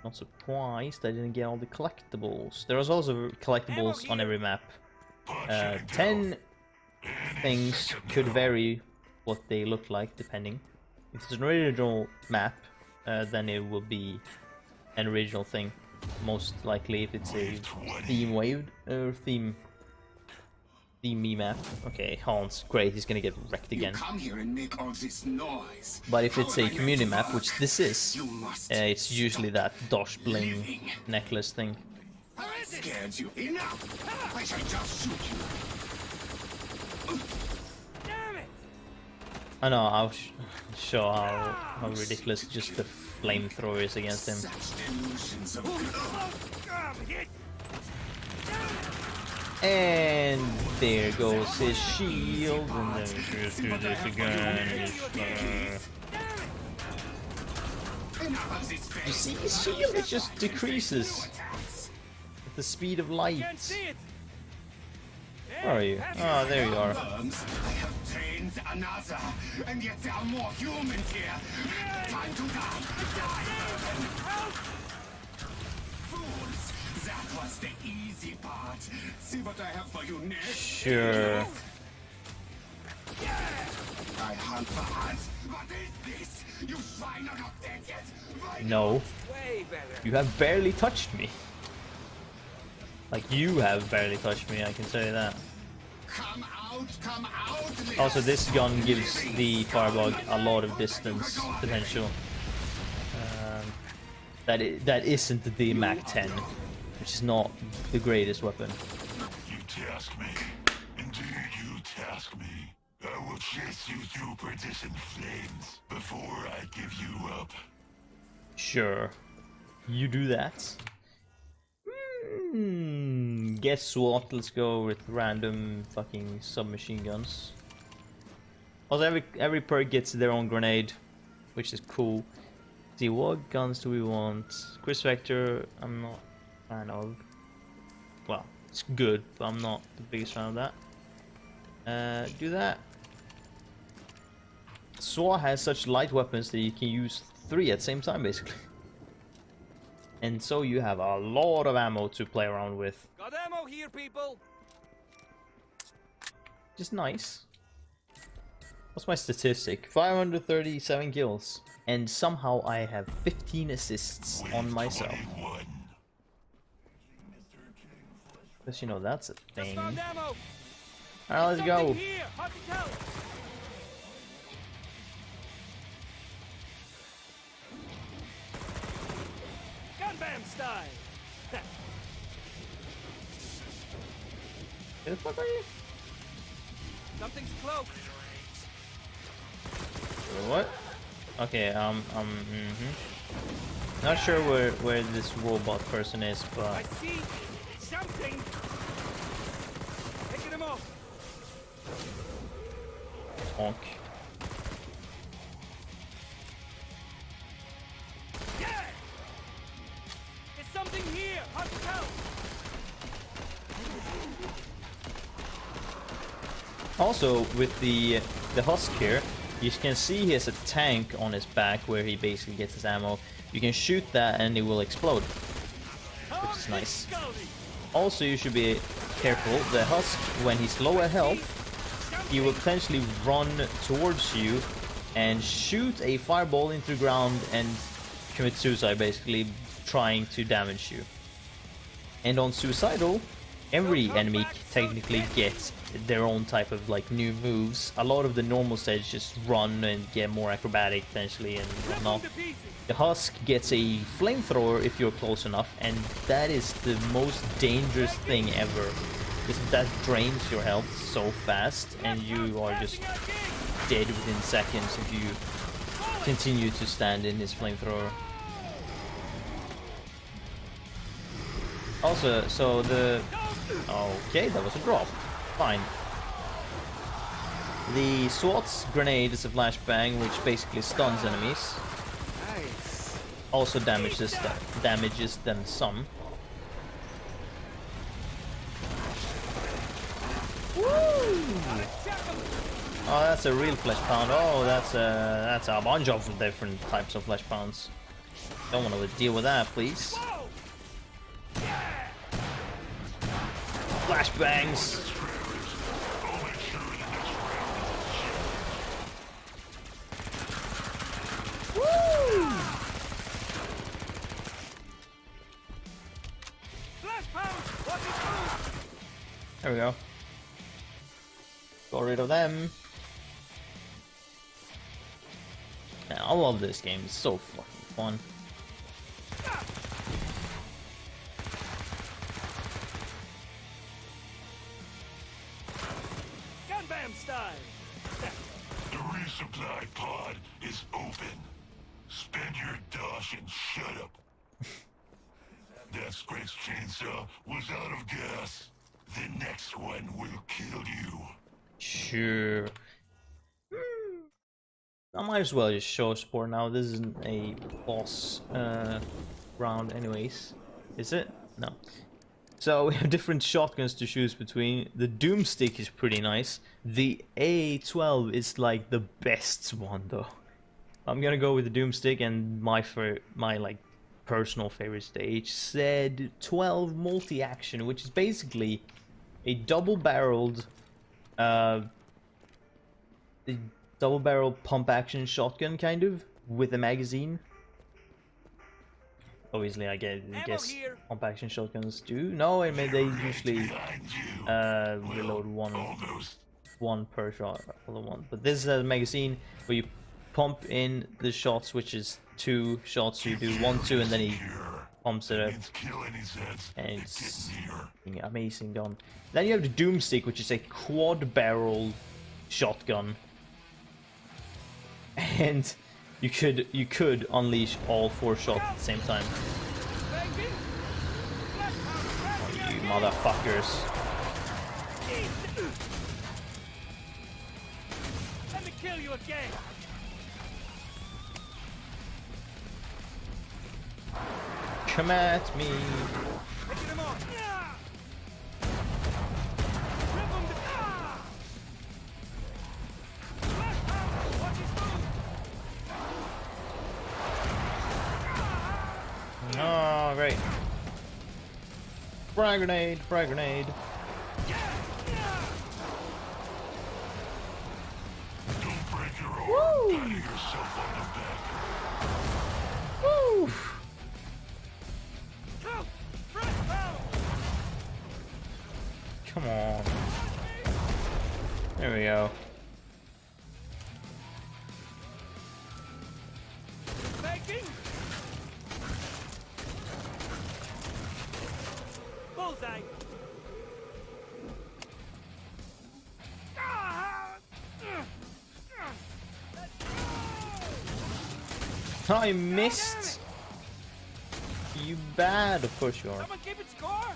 Not surprised I didn't get all the collectibles. There was also collectibles on every map. 10 things could vary what they look like depending. If it's an original map, then it will be an original thing. Most likely if it's a theme wave or theme map. Okay, Hans, great, he's gonna get wrecked again. You come here and make all this noise. But if How it's am a I meant community to map, work? which this is, You must it's usually that Dosh Bling living. necklace thing. I scared you enough. I shall just shoot you. Damn it. I know, I'll show how ridiculous just the flamethrower is against him. Such delusions of I'm hit. And there goes his shield, and then we just do this again. enough of this You face. see his shield? It just decreases Attacks. at the speed of light. Can't see it. Where are you? Oh, there you are. Worms, I have trained another, and yet there are more humans here. Time to die. Die, vermin. Fools, that was the easy part. See what I have for you next. Sure. I hunt for ants. What is this? You swine are not dead yet. Why No, Way better. you have barely touched me. Like, you have barely touched me, I can tell you that. come out. Also, this gun gives the Firebug a lot of distance potential. That isn't the Mac-10, which is not the greatest weapon. You task me. Indeed, you task me. I will chase you through perdition flames before I give you up. Sure, you do that. Guess what? Let's go with random fucking submachine guns. Also, every perk gets their own grenade, which is cool. See, what guns do we want? Chris Vector, I'm not a fan of. Well, it's good, but I'm not the biggest fan of that. Do that. SWAT has such light weapons that you can use 3 at the same time, basically. And so you have a lot of ammo to play around with. Got ammo here, people. Just nice. What's my statistic? 537 kills. And somehow I have 15 assists on myself. 21. Because you know that's a Just thing. found ammo. Alright, let's go. Something here. Hard to tell. Gun bam style. Where the fuck are you? Something's close. What? Okay, not sure where this robot person is, I but see something. Picking him off. honk. Yeah. There's something here. Hard to tell. Also, with the husk here, you can see he has a tank on his back where he basically gets his ammo. You can shoot that and it will explode, which is nice. Also, you should be careful. The husk, when he's low at health, he will potentially run towards you and shoot a fireball into the ground and commit suicide, basically trying to damage you. And on suicidal, every enemy technically gets their own type of like new moves. A lot of the normal stage just run and get more acrobatic potentially and whatnot. The husk gets a flamethrower if you're close enough, and that is the most dangerous thing ever, because that drains your health so fast and you are just dead within seconds if you continue to stand in his flamethrower. Also, so the... Okay, that was a drop. Fine. The SWAT's grenade is a flashbang, which basically stuns enemies. Nice. Also damages them some. Woo! Oh, that's a real flesh pound. Oh, that's a bunch of different types of flesh pounds. Don't want to deal with that, please. Flashbangs. Woo! There we go. Got rid of them. Man, I love this game. It's so fucking fun. Gun bam style. The resupply pod is open. Spend your dosh and shut up. That Scrape's chainsaw was out of gas. The next one will kill you. Sure. I might as well just show support now. This isn't a boss round anyways. Is it? No. So we have different shotguns to choose between. The Doomstick is pretty nice. The A12 is like the best one though. I'm gonna go with the Doomstick, and my like personal favorite stage said 12 multi-action, which is basically a double-barreled pump action shotgun kind of with a magazine. Obviously I guess pump action shotguns do. No, I mean they usually reload one per shot for the one. But this is a magazine where you pump in the shots, which is 2 shots. You do 1, 2, and then he pumps it up, and it's an amazing gun. Then you have the Doomstick, which is a quad barrel shotgun, and you could unleash all 4 shots at the same time. Oh, you motherfuckers. Let me kill you again. Come at me. Picking him off. Rip him to... Flash power. Watch his move. Oh Frag grenade, frag grenade. Don't break your arm, patting yourself on the back. Woo! Come on. There we go. Making. Bullseye. I missed. You bad, of course you are. Someone keep it score.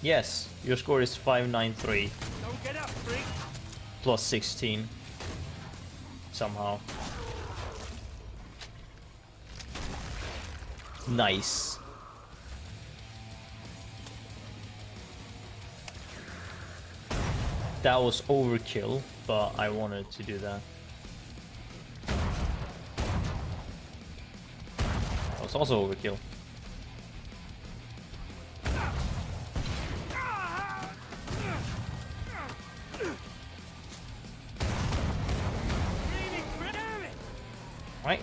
Yes, your score is 593 Don't get up, freak. plus 16 somehow. Nice. That was overkill, but I wanted to do that. That was also overkill. Right.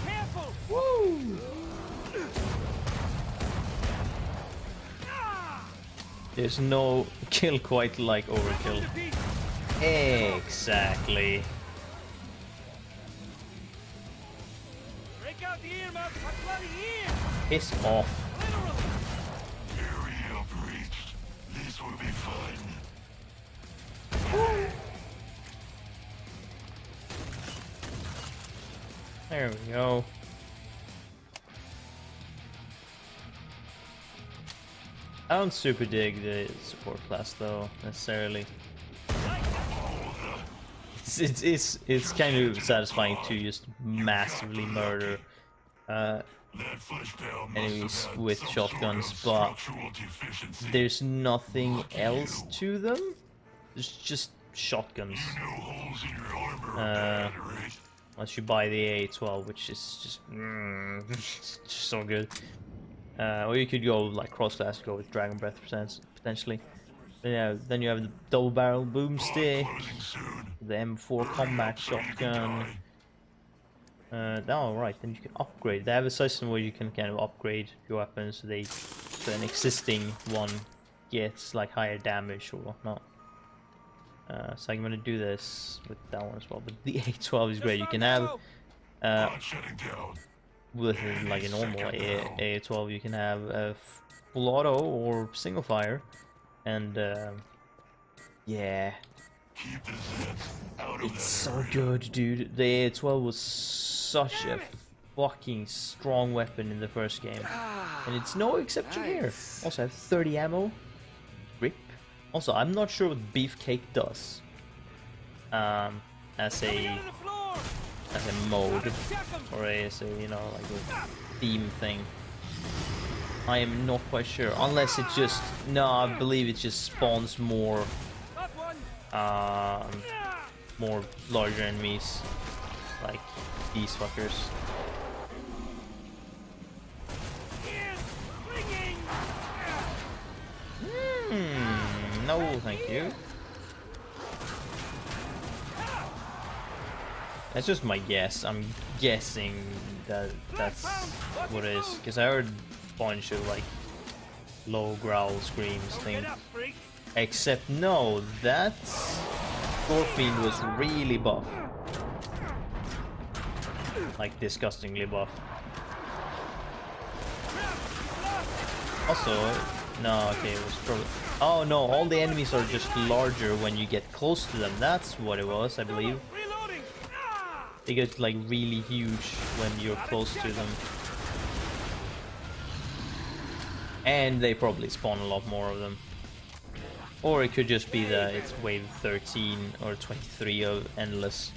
Careful. Woo! There's no kill quite like overkill. Exactly. Break out the earmuffs. I'm bloody ear. Piss off. Literally. Area breached. This will be fun. There we go. I don't super dig the support class though, necessarily. It's kind of satisfying to just massively murder enemies with shotguns, but there's nothing else to them. There's just shotguns. Unless you buy the A12, which is just, just so good. Or you could go like cross-class, go with Dragon Breath potentially. But yeah, then you have the double barrel boomstick, the M4 combat shotgun. Oh right, then you can upgrade. They have a system where you can kind of upgrade your weapons so an existing one gets like higher damage or whatnot. So I'm gonna do this with that one as well. But the A12 is great. You can have with like a normal A12, you can have a full auto or single fire, and yeah, it's so good, dude. The A12 was such a fucking strong weapon in the first game, and it's no exception here. Also, I have 30 ammo. Rip. Also, I'm not sure what Beefcake does as a mode or as a, you know, like a theme thing. I am not quite sure, unless it just, no, I believe it just spawns more more larger enemies like these fuckers. No, thank you. That's just my guess. I'm guessing that that's what it is, because I heard a bunch of like low growl screams thing. Except no, that Scorpion was really buff. Like disgustingly buff. Also, no, okay, it was probably... Oh no, all the enemies are just larger when you get close to them. That's what it was, I believe. They get like really huge when you're close to them. And they probably spawn a lot more of them. Or it could just be that it's wave 13 or 23 of Endless.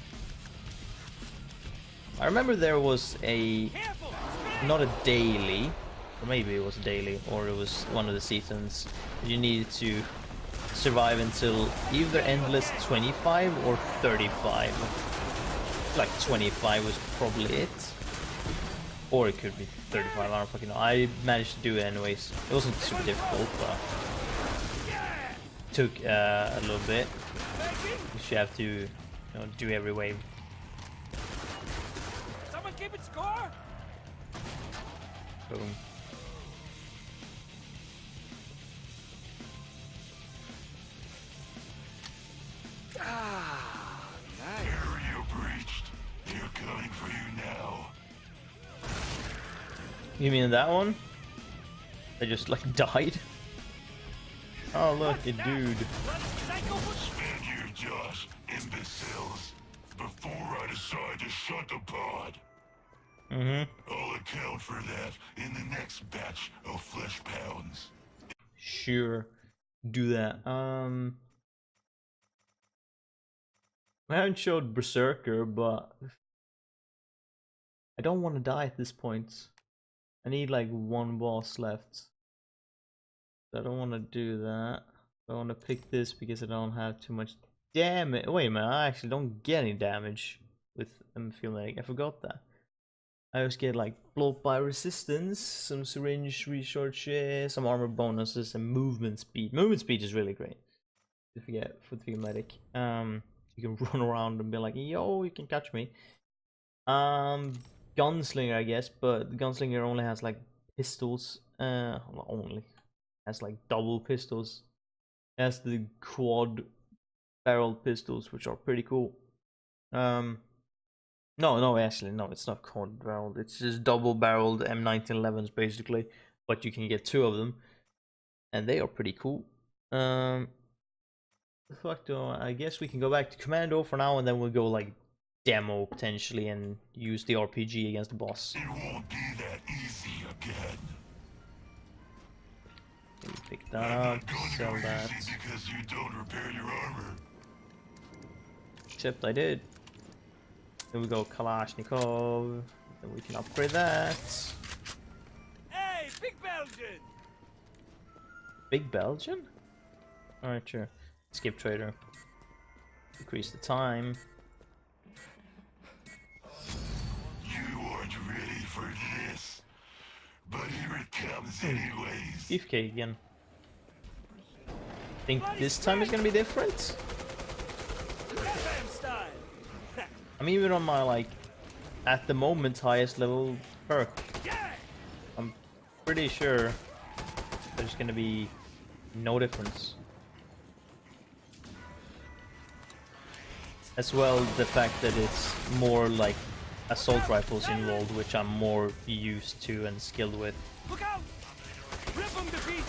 I remember there was a... not a daily, or maybe it was a daily, or it was one of the seasons. You needed to survive until either Endless 25 or 35. Like 25 was probably it. Or it could be 35, I don't fucking know. I managed to do it anyways. It wasn't super difficult, but took a little bit. You have to, you know, do every wave. Someone keep it score. Boom. Area breached. They're coming for you now. You mean that one? They just like died? Oh look, a dude. Spend your Josh, imbeciles. Before I decide to shut the pod. I'll account for that in the next batch of flesh pounds. Sure. Do that. I haven't showed Berserker, but I don't want to die at this point. I need like one boss left. I don't want to do that. I want to pick this because I don't have too much damage. Wait a minute, I actually don't get any damage with Amphiolic. I forgot that. I always get like blow by resistance, some syringe recharge, some armor bonuses, and movement speed. Movement speed is really great. If you get for the medic, you can run around and be like, yo, you can catch me. Gunslinger, I guess, but the gunslinger only has like pistols. Not only has like double pistols. It has the quad barrel pistols, which are pretty cool. No, actually, no, it's not quad barreled. It's just double barreled M1911s basically, but you can get two of them, and they are pretty cool. Fuck, I guess we can go back to Commando for now, and then we'll go like demo potentially and use the RPG against the boss. It won't be that easy again. Maybe pick that up, sell that. Because you don't repair your armor. Except I did. Here we go, Kalashnikov. Then we can upgrade that. Hey, Big Belgian! Big Belgian? Alright, sure. Skip trader. Increase the time. You aren't ready for this. But here it comes anyways. Beefcake again. Think this time is gonna be different? I'm even on my, like, at the moment highest level perk. I'm pretty sure there's gonna be no difference. As well, the fact that it's more like assault rifles involved, which I'm more used to and skilled with. Look out! Rip him to pieces!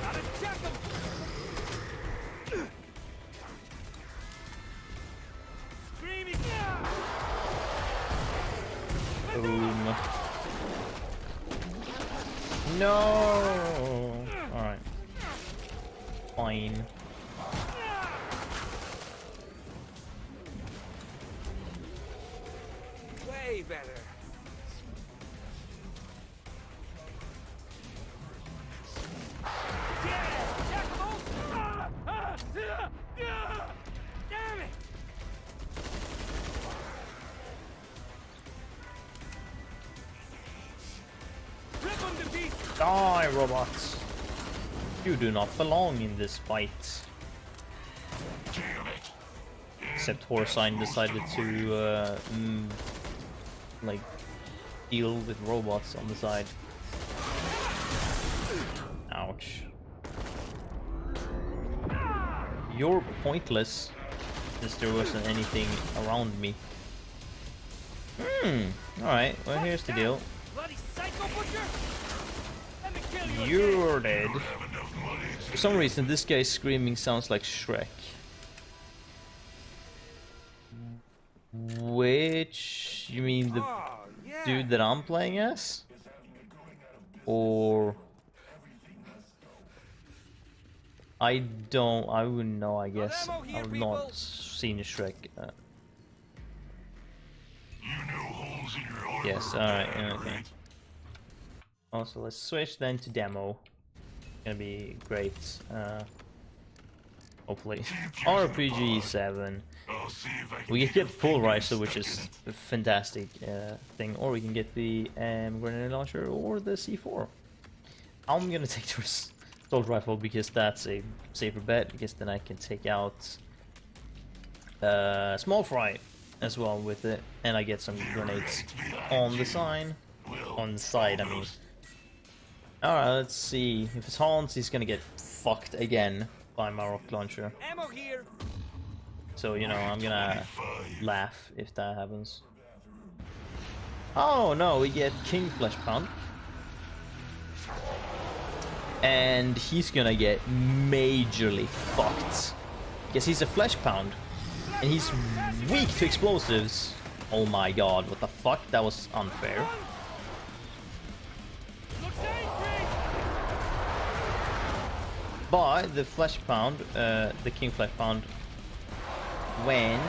Gotta check him! Screaming! Boom. No! Alright. Fine. Way better. Damn it! Rip him to pieces! Die, robots! You do not belong in this fight. Damn it. Except Horsesign decided to, like, deal with robots on the side. Ouch. You're pointless, since there wasn't anything around me. Alright, well here's the deal. Bloody psycho butcher! Let me kill you You're dead. Have enough money to For some reason, this guy screaming sounds like Shrek. Which... you mean the Oh, yeah. dude that I'm playing as? Or... I wouldn't know, I guess. ammo here, I've people. not seen Shrek. You know holes in your armor. Yes, alright, bad, okay. right? Also, let's switch then to demo. gonna be great. Hopefully. RPG 7. I'll see if I can We can your get Polarizer, fingers which stuck is in it. a fantastic thing, or we can get the grenade launcher or the C4. I'm gonna take the assault rifle because that's a safer bet, because then I can take out small fry as well with it, and I get some grenades on the sign. On the side, I mean. Alright, let's see. If it's Hans, he's gonna get fucked again by my rocket launcher. Ammo here. So, you know, I'm gonna laugh if that happens. Oh no, we get King Flesh Pound. And he's gonna get majorly fucked. Because he's a Flesh Pound. And he's weak to explosives. Oh my god, what the fuck? That was unfair. Looks angry. But the Flesh Pound, the King Flesh Pound, when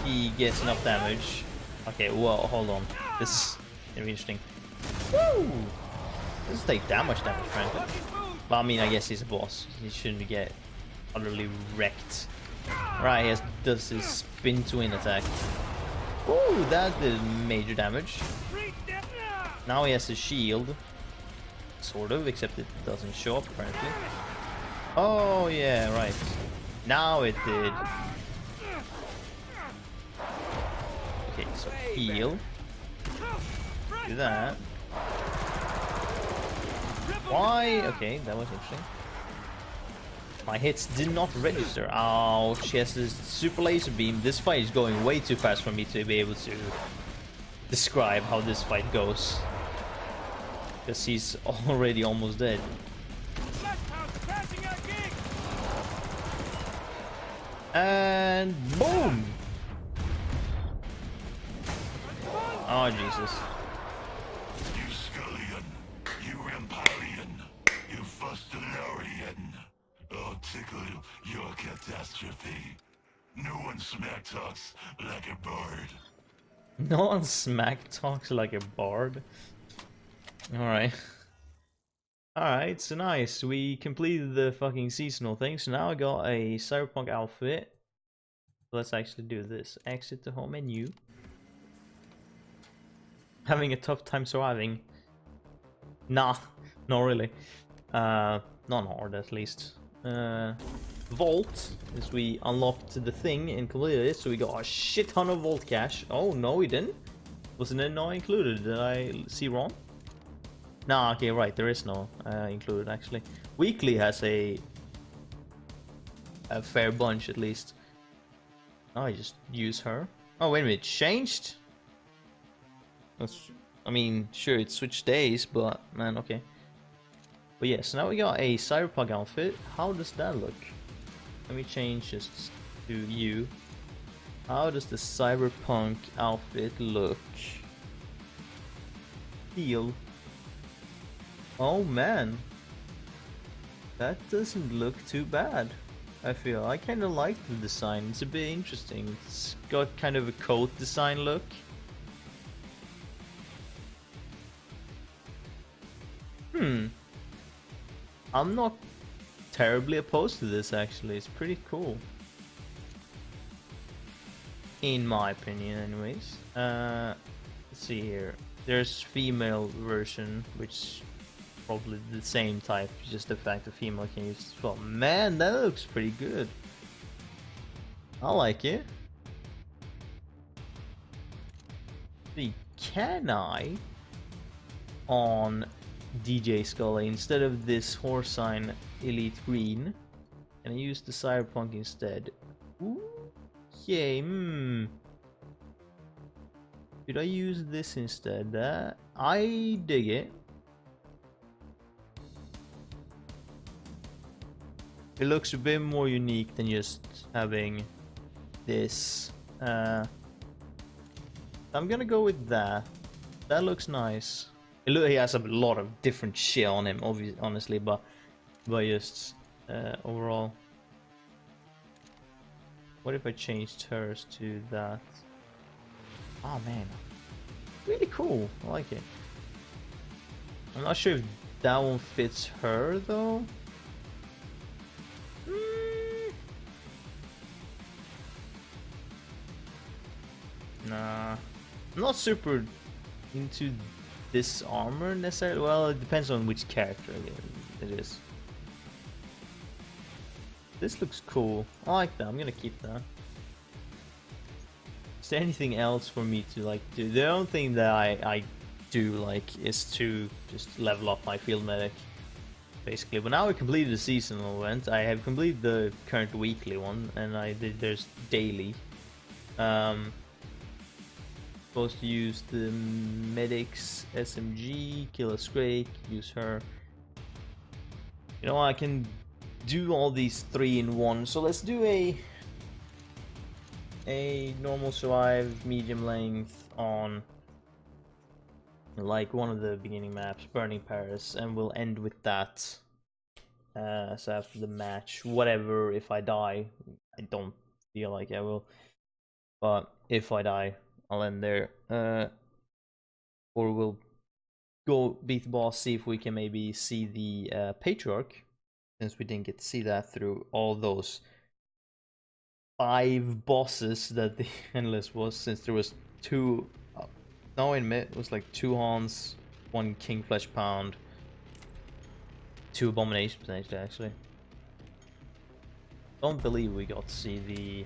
he gets enough damage. Okay, well, hold on. This is interesting. Woo! This take that much damage, frankly. But I mean, I guess he's a boss. He shouldn't get utterly wrecked. Right, he does his spin to win attack. Ooh, that did major damage. Now he has a shield. Sort of, except it doesn't show up, apparently. Oh, yeah, right. Now it did. Okay, so heal. Do that. Why? Okay, that was interesting. My hits did not register. Oh, she has this super laser beam. This fight is going way too fast for me to be able to describe how this fight goes. Because he's already almost dead. And boom! Oh, Jesus. You Scullion, you Ramparian, you Fustelarian. I'll tickle your catastrophe. No one smack talks like a bird. No one smack talks like a bard. Alright. Alright, so nice. We completed the fucking seasonal thing, so now I got a cyberpunk outfit. Let's actually do this. Exit the home menu. Having a tough time surviving. Nah, not really. Not hard, at least. Vault, as we unlocked the thing and completed it, so we got a shit ton of vault cash. Oh, no, we didn't. Wasn't it not included? Did I see wrong? Nah, okay, right, there is no included, actually. Weekly has a fair bunch, at least. Oh, I just use her. Oh, wait a minute, changed? I mean, sure, it switched days, but, man, okay. But yeah, so now we got a cyberpunk outfit. How does that look? Let me change this to you. How does the cyberpunk outfit look? Feel. Oh man, that doesn't look too bad. I feel I kind of like the design. It's a bit interesting. It's got kind of a coat design look. I'm not terribly opposed to this, actually. It's pretty cool. In my opinion, anyways. Let's see here. There's female version, which probably the same type, just the fact that female can use it as well. Man, that looks pretty good. I like it. See, can I, on DJ Scully, instead of this horse sign Elite Green, can I use the Cyberpunk instead? Ooh, okay, Should I use this instead? I dig it. It looks a bit more unique than just having this. I'm gonna go with that. That looks nice. He has a lot of different shit on him, honestly, but just overall. What if I changed hers to that? Oh man, really cool. I like it. I'm not sure if that one fits her though. Nah, I'm not super into this armor necessarily. Well, it depends on which character it is. This looks cool. I like that. I'm gonna keep that. Is there anything else for me to like do? The only thing that I do like is to just level up my field medic, basically. But now I completed the seasonal event. I have completed the current weekly one, and there's daily. Supposed to use the medic's SMG, kill a Scrake, use her. You know, I can do all these 3 in 1. So let's do a normal survive, medium length on like one of the beginning maps, Burning Paris, and we'll end with that. So after the match, whatever, if I die, I don't feel like I will, but if I die, I'll end there. Or we'll go beat the boss, see if we can maybe see the Patriarch, since we didn't get to see that through all those 5 bosses that the Endless was, since there was 2, no I admit, it was like 2 Hans, 1 King Flesh Pound, 2 Abominations potentially actually. Don't believe we got to see the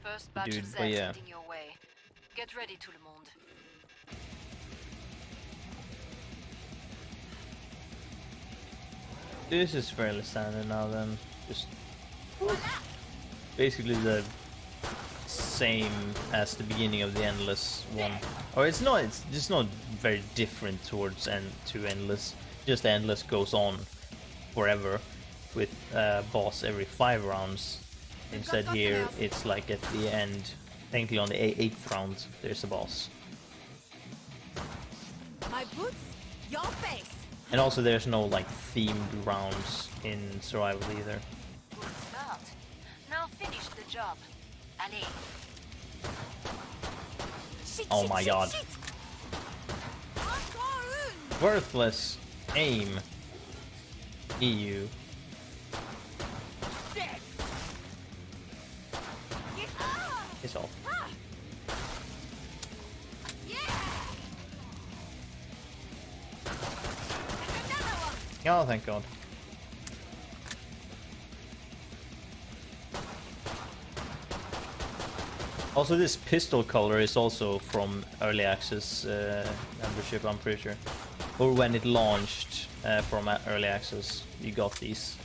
First batch dude, of Zeds but yeah. heading your way. Get ready, tout le monde. This is fairly standard now then. Just basically the same as the beginning of the Endless one. Or it's just not very different towards to Endless. Just Endless goes on forever with boss every 5 rounds. Instead here it's like at the end, technically on the 8th round there's a boss. My boots, your face. And also there's no like themed rounds in survival either. Good start. Now finish the job. Allez. Shit, Oh shit, my shit, god. shit. Encore une. Worthless aim. EU. Dead. Get up. It's off. Ah. Yeah. And another one. Oh, thank god. Also, this pistol color is also from early access membership, I'm pretty sure. Or when it launched from early access, you got these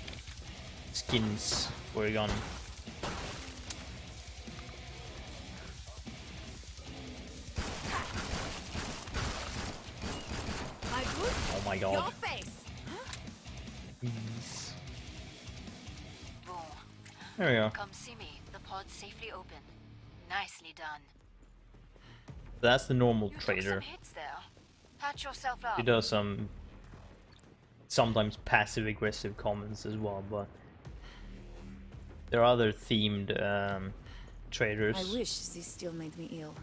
skins for your gun. My boots, Oh my god. your face. Jeez. Bon. There we go. Come see me. The pod's safely open. Nicely done. That's the normal You took trader. some hits there. Pat yourself up. He does some sometimes passive aggressive comments as well, but there are other themed traders. I wish this still made me ill.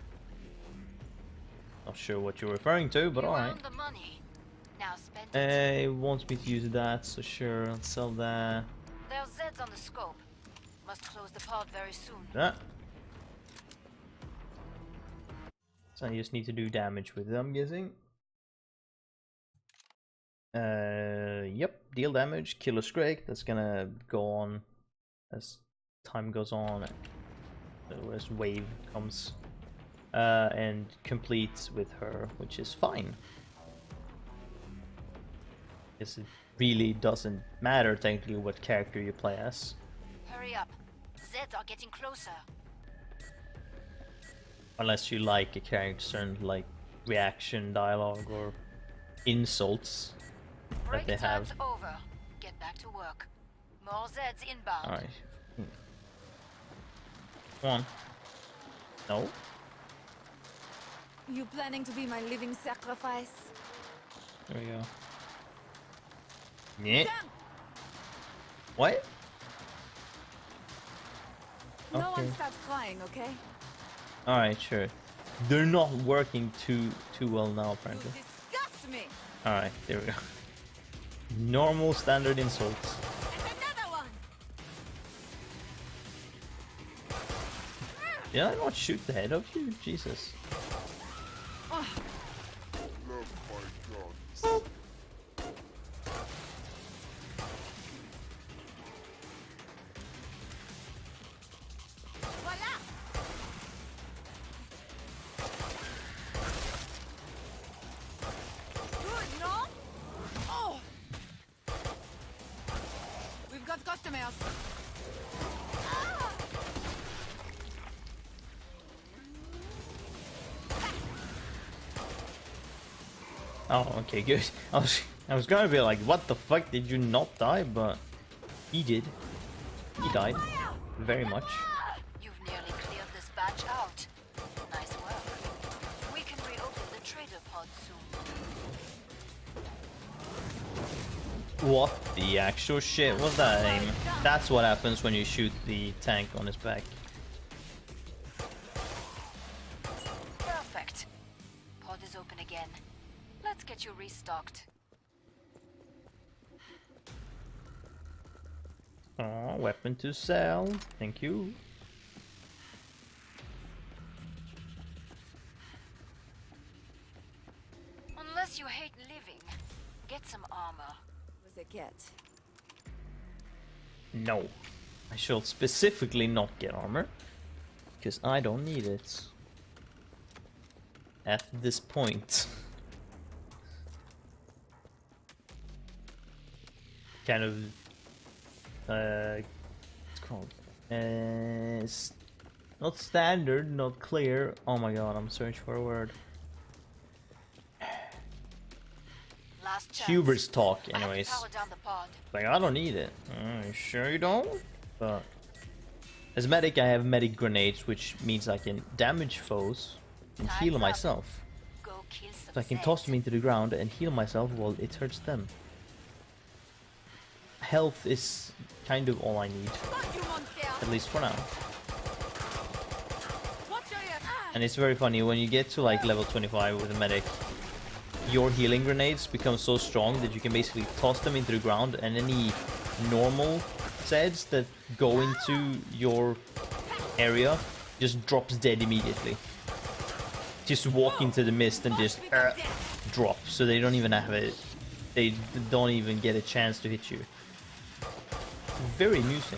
Not sure what you're referring to, but You alright. earned the money. Now spend it. It wants me to use that, so sure, I'll sell that. There's Zeds on the scope. Must close the pod very soon. That. So I just need to do damage with it, I'm guessing. Yep, deal damage, kill a Scrake. That's gonna go on as time goes on, as wave comes. And completes with her, which is fine. Because it really doesn't matter technically what character you play as. Hurry up. Zeds are getting closer. Unless you like a character like reaction dialogue or insults that Break they time's have. over. Get back to work. More Zeds inbound. Alright. Come on. No? You planning to be my living sacrifice? There we go. Yeah. Damn. What? No Okay. one start crying, okay? Alright, sure. They're not working too well now, You apparently. disgust to me. Alright, there we go. Normal standard insults. And another one. Did I not shoot the head of you? Jesus. Voila. Good, no? Oh. We've got customers. Oh, okay, good. I was gonna be like, what the fuck, did you not die? But he did. He died. Very much. You've nearly cleared this batch out. Nice work. We can reopen the trader pod soon. What the actual shit was that aim? That's what happens when you shoot the tank on his back. Perfect. Pod is open again. Let's get you restocked. Oh, weapon to sell. Thank you. Unless you hate living, get some armor. Was a cat. No. I shall specifically not get armor. Because I don't need it. At this point. Kind of it's called not standard, not clear. Oh my god, I'm searching for a word. Last chance. Hubris talk, I have to anyways. power down the pod. Like, I don't need it. You sure you don't? But as medic, I have medic grenades, which means I can damage foes and heal Time's up. myself. Go kill some So I can Zeds. toss them into the ground and heal myself while it hurts them. Health is kind of all I need, Fuck you, monster. at least for now. Watch your ear. And it's very funny, when you get to like level 25 with a medic, your healing grenades become so strong that you can basically toss them into the ground, and any normal Zeds that go into your area just drops dead immediately. Just walk into the mist and just drop, so they don't even have it. They don't even get a chance to hit you. Very amusing.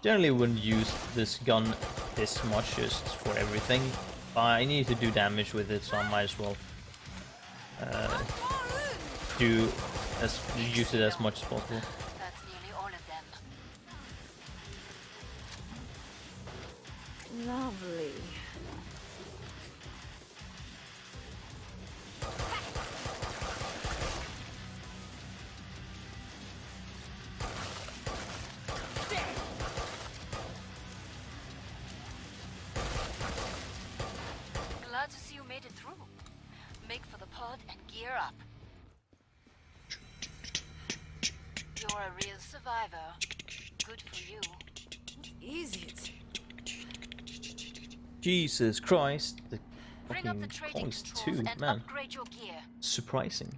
Generally wouldn't use this gun this much just for everything, but I need to do damage with it, so I might as well use it as much as possible. That's nearly all of them. Lovely. Glad to see you made it through. Make for the pod and gear up. You're a real survivor. Good for you. Is it? Jesus Christ, the Bring up the fucking trading coins controls too, and man. upgrade your gear. Surprising.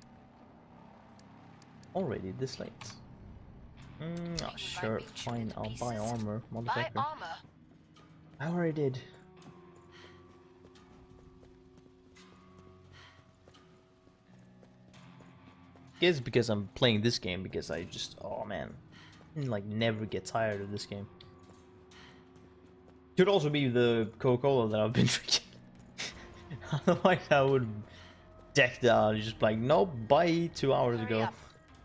Already this late. Oh, You might sure, be chewed fine, into I'll buy pieces. armor, Buy motherfucker. armor. I already did. It's because I'm playing this game because I just, oh man, like never get tired of this game. Could also be the Coca-Cola that I've been drinking. Otherwise I would deck that out, just like, nope, bye 2 hours Hurry ago. up.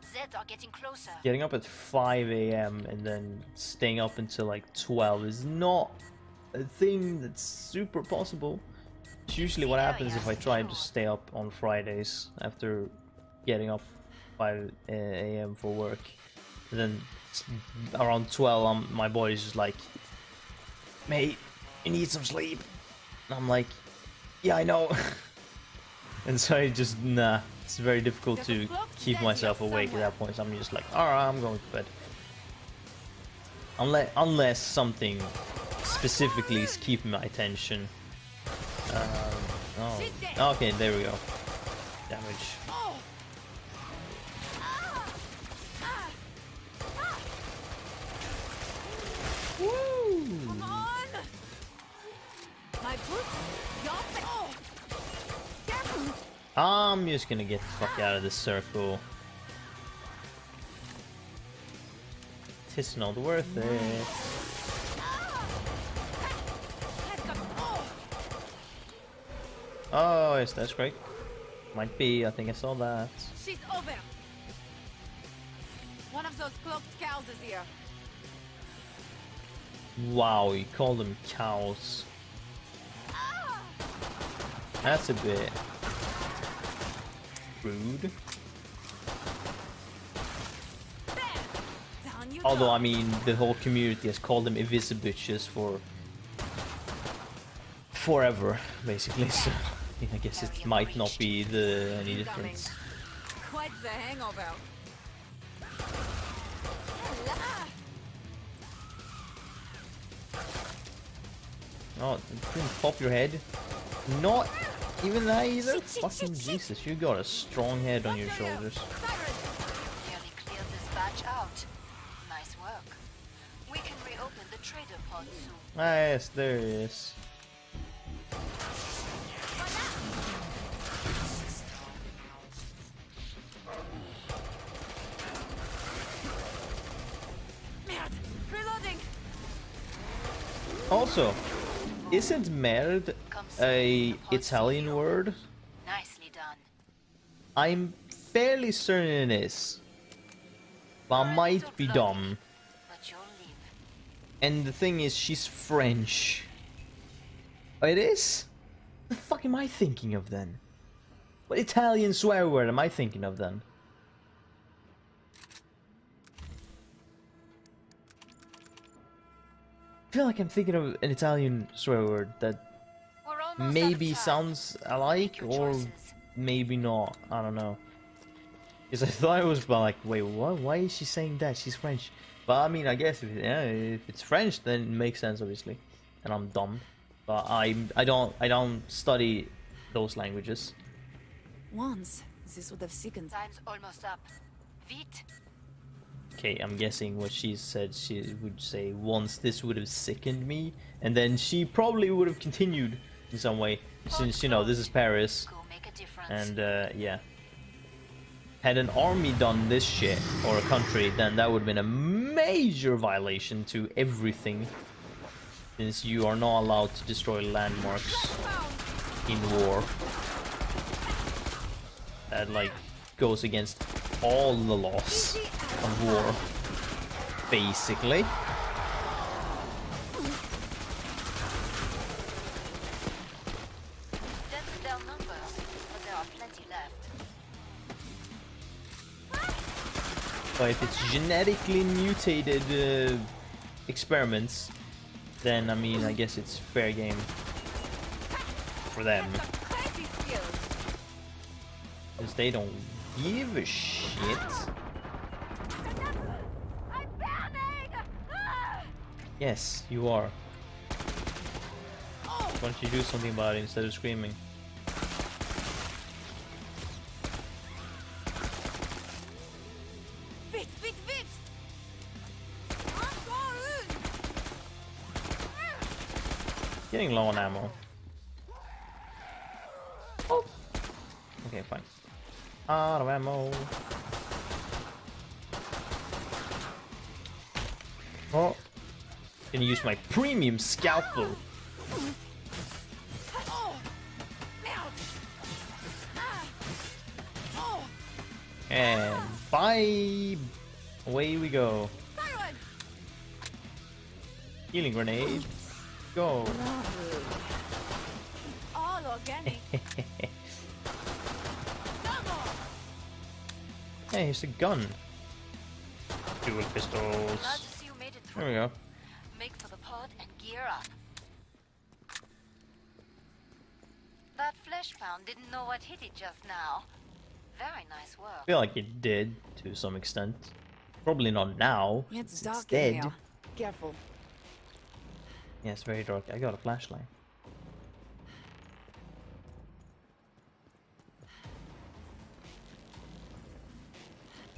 Zeds are getting closer. Getting up at 5 AM and then staying up until like 12 is not a thing that's super possible. It's usually what happens if I try to stay up on Fridays after getting up 5 AM for work. And then around 12 my body's just like, mate, you need some sleep. And I'm like, yeah, I know. And so I just, nah, It's very difficult to keep myself awake at that point, so I'm just like, alright, I'm going to bed. Unless something specifically is keeping my attention. Oh, okay, there we go. Damage. Come on! My boots? Careful! I'm just gonna get the fuck out of this circle. It's not worth it. Oh, yes, that's great. Might be, I think I saw that. She's over! One of those cloaked cows is here. Wow, you call them cows. That's a bit rude. Although, I mean, the whole community has called them Evisibitches for forever, basically, so I guess it might not be any difference. Quite the hangover. Oh, didn't pop your head. Not even that either? Fucking Jesus, you got a strong head on your shoulders. Nearly cleared this batch out. Nice work. We can reopen the trader pod soon. Ah, yes, there it is. Reloading! Also, isn't merd a Italian word? Nicely done. I'm fairly certain it is. But I might be dumb. But you'll leave. And the thing is, she's French. Oh, it is? What the fuck am I thinking of then? What Italian swear word am I thinking of then? I feel like I'm thinking of an Italian swear word that We're almost maybe out of time. sounds alike Make your or choices. maybe not. I don't know. Because I thought it was like, wait, what? Why is she saying that? She's French. But I mean, I guess if it's French, then it makes sense, obviously. And I'm dumb, but I don't study those languages. Once, this would have sickened. Time's almost up. Vite. Okay, I'm guessing what she said. She would say once this would have sickened me, and then she probably would have continued in some way, since you know this is Paris, Go make a difference. and yeah. Had an army done this shit, or a country, then that would have been a major violation to everything. Since you are not allowed to destroy landmarks in war. That, like, goes against all the laws of war, basically. Dented down numbers, but there are plenty left. But if it's genetically mutated experiments, then I mean, I guess it's fair game for them, Crazy skills! because they don't give a shit. I'm burning! Yes, you are. Why don't you do something about it instead of screaming? Vite, vite, vite! Encore une! Getting low on ammo. Oh. Okay, fine. Out of ammo. Oh. Gonna use my premium scalpel. Oh! Merde! Oh! And bye. Away we go. Siren! Healing grenade. Go. All organic. Hey, here's a gun. Dual pistols. Glad to see you made it through. There we go. Make for the pod and gear up. That flesh pound didn't know what hit it just now. Very nice I work. feel like it did to some extent. Probably not now. It's It's dark dead. in here. Careful. Yeah, it's very dark. I got a flashlight.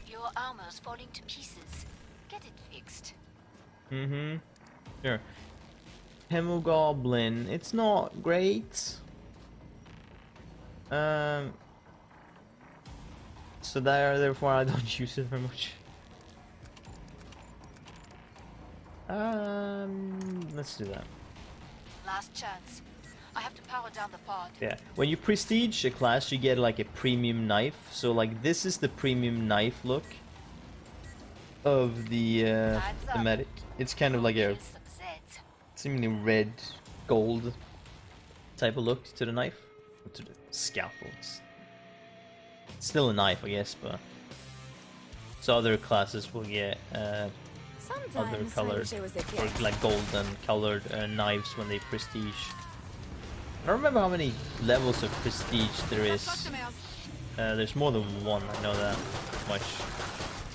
Your armor's falling to pieces. Get it fixed. Mm-hmm. Sure. Hemogoblin. It's not great. So therefore I don't use it very much. Let's do that. Last chance. I have to power down the pod. Yeah. When you prestige a class, you get like a premium knife. So like this is the premium knife look of the medic. It's kind of like a Kill some Zeds. seemingly red gold type of look to the knife, or to the scalpel. It's still a knife, I guess, but so other classes will get other Sometimes I colored wish I was a or kid. like golden colored knives when they prestige. I don't remember how many levels of prestige there is. Customers. There's more than one. I know that much.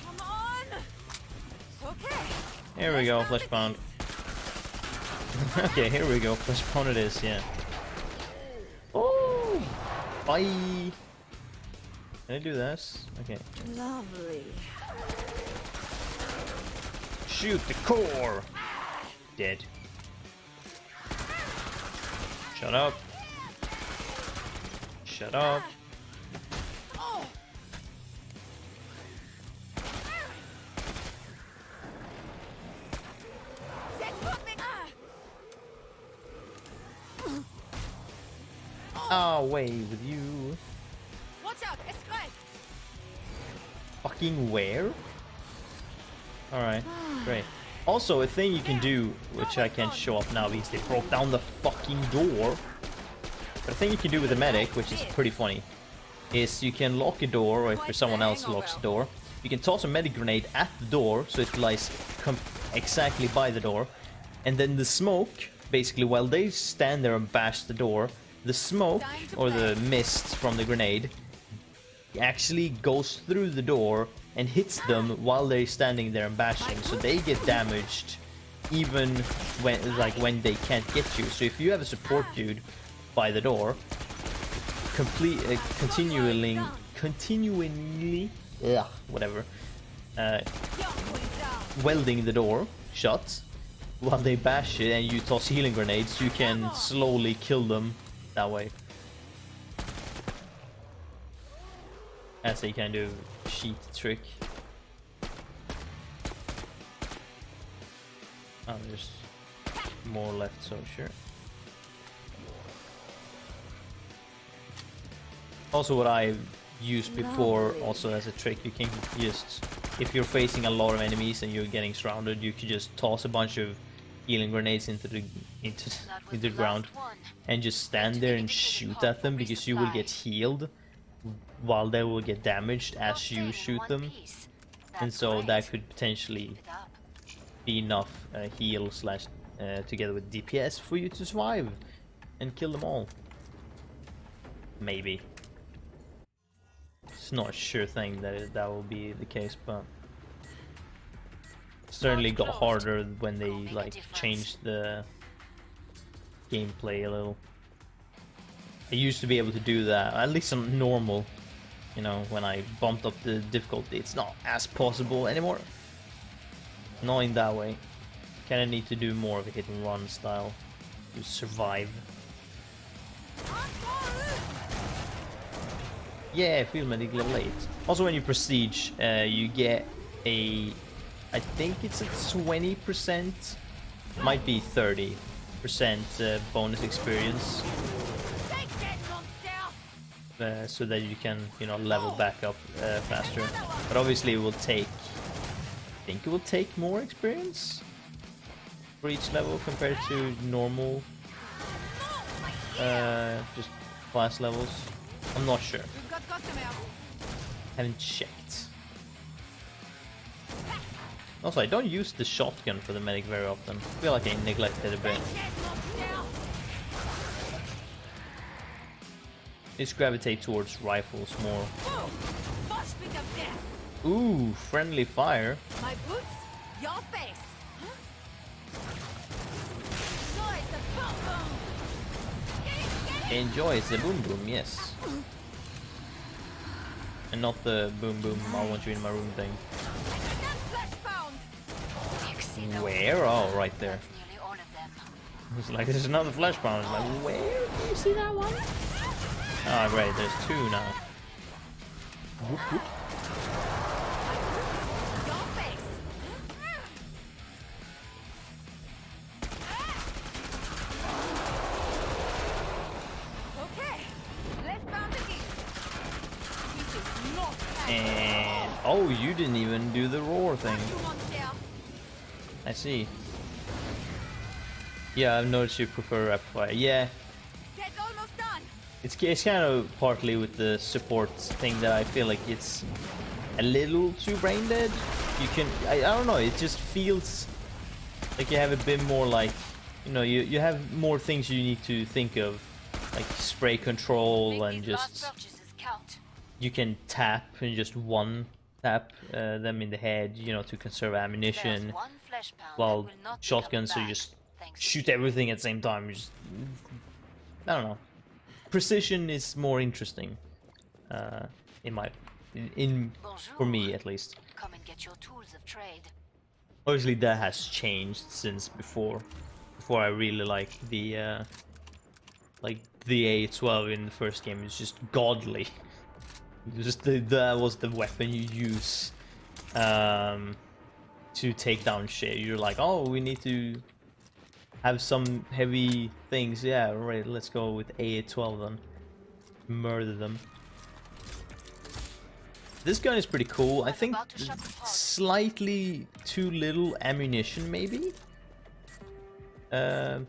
Come on. Okay. Here we go, flesh pound. Okay, here we go, flesh pound it is. Yeah. Oh, bye. Can I do this? Okay. Lovely. Shoot the core. Dead. Shut up. Shut up. Oh. That's moving. Away with you. Watch out. Escape. Fucking where? Alright, great. Also, a thing you can do, which I can't show up now because they broke down the fucking door. But a thing you can do with the medic, which is pretty funny, is you can lock a door, or if someone else locks the door, you can toss a medic grenade at the door, so it lies exactly by the door. And then the smoke, basically, while they stand there and bash the door, the smoke, or the mist from the grenade, actually goes through the door and hits them while they're standing there and bashing, so they get damaged even when they can't get you. So if you have a support dude by the door, continually, whatever, welding the door shut while they bash it, and you toss healing grenades, you can slowly kill them that way. As a kind of cheat trick. Oh, there's more left, so sure. Also, what I've used before, also as a trick, you can just, if you're facing a lot of enemies and you're getting surrounded, you can just toss a bunch of healing grenades into the ground and just stand there and shoot at them, because you will get healed while they will get damaged as you shoot them, and so that could potentially be enough heal slash together with DPS for you to survive and kill them all. Maybe. It's not a sure thing that that will be the case, but certainly got harder when they like changed the gameplay a little. I used to be able to do that, at least on normal. You know, when I bumped up the difficulty, it's not as possible anymore. Not in that way. Kinda need to do more of a hit and run style to survive. Yeah, field medic level 8. Also, when you prestige, you get a, I think it's a 20%, might be 30% bonus experience. So that you can, you know, level back up faster. But obviously it will take, I think it will take more experience for each level compared to normal just class levels. I'm not sure. Haven't checked. Also, I don't use the shotgun for the medic very often. I feel like I neglected a bit. Just gravitate towards rifles more. Ooh, friendly fire. My boots, your face. Noise the boom boom. Get it. Enjoy the boom boom, yes. And not the boom boom, I want you in my room thing. Where? Oh, right there. That's nearly all of them. It's like, there's another flesh pound. It's like, where? Do you see that one? Oh, great, there's two now. Whoop, whoop. Your face. Okay, let's bound the geese. He is not And oh, you didn't even do the roar thing. you want there. I see. Yeah, I've noticed you prefer rapid fire. Yeah, That's almost done. it's kind of partly with the support thing that I feel like it's a little too brain dead. You can, I don't know, it just feels like you have a bit more like, you know, you have more things you need to think of, like spray control Make and these last just, purchases count. you can tap and just one tap them in the head, you know, to conserve ammunition. There's one flesh pound While that will not be shotguns, so coming you back, just thanks to shoot you. everything at the same time. You just, I don't know. Precision is more interesting, in my, in for me at least. Come and get your tools of trade. Obviously, that has changed since before. Before I really liked the A12 in the first game. It's just godly. It was just that was the weapon you use to take down shit. You're like, oh, we need to have some heavy things. Yeah, right. Let's go with A12 then. Murder them. This gun is pretty cool. I think about to shut the pod. slightly too little ammunition, maybe. I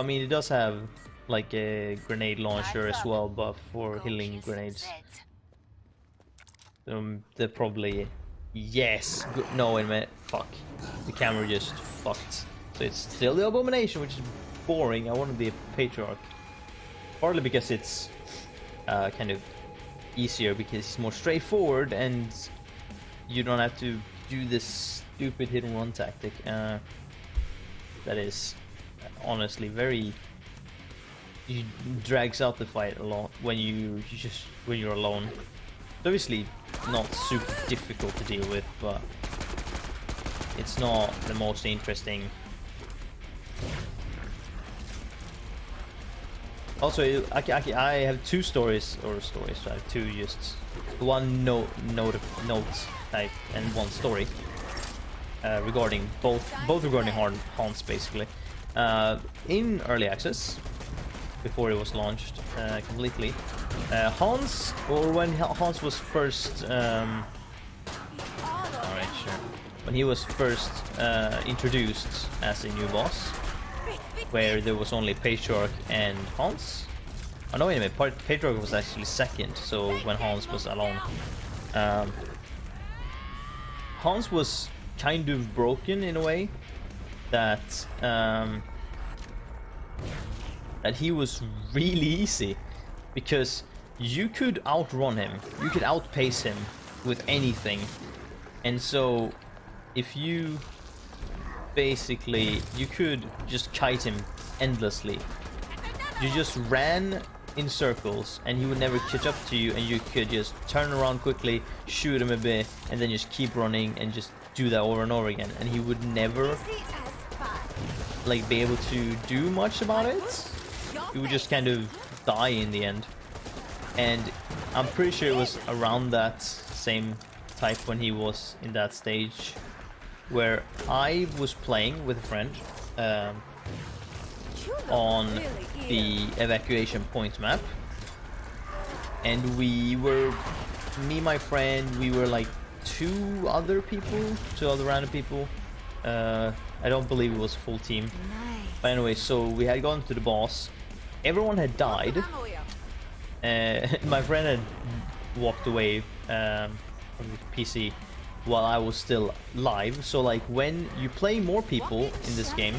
mean, it does have like a grenade launcher as well, but for Go healing kill some grenades. Zeds. They're probably, yes. No, wait a minute. Fuck. The camera just fucked. So it's still the abomination, which is boring. I want to be a patriarch. Partly because it's kind of easier, because it's more straightforward and you don't have to do this stupid hit and run tactic. That is honestly very, it drags out the fight a lot when when you're alone. It's obviously not super difficult to deal with, but it's not the most interesting. Also, I have two stories. I have two, just one note type and one story regarding both regarding Hans basically. In early access, before it was launched completely, Hans, or when Hans was first, alright, sure, when he was first introduced as a new boss, where there was only Patriarch and Hans. Oh no, wait a minute, Patriarch was actually second, so when Hans was alone. Hans was kind of broken in a way that that he was really easy, because you could outrun him, you could outpace him with anything, and so if you basically, you could just kite him endlessly. You just ran in circles and he would never catch up to you, and you could just turn around quickly, shoot him a bit, and then just keep running and just do that over and over again, and he would never like be able to do much about it. He would just kind of die in the end. And I'm pretty sure it was around that same type when he was in that stage, where I was playing with a friend on the evacuation point map, and we were, me, my friend, we were like two other random people. I don't believe it was a full team. But anyway, so we had gone to the boss. Everyone had died. My friend had walked away from the PC while I was still live. So like, when you play more people in this game,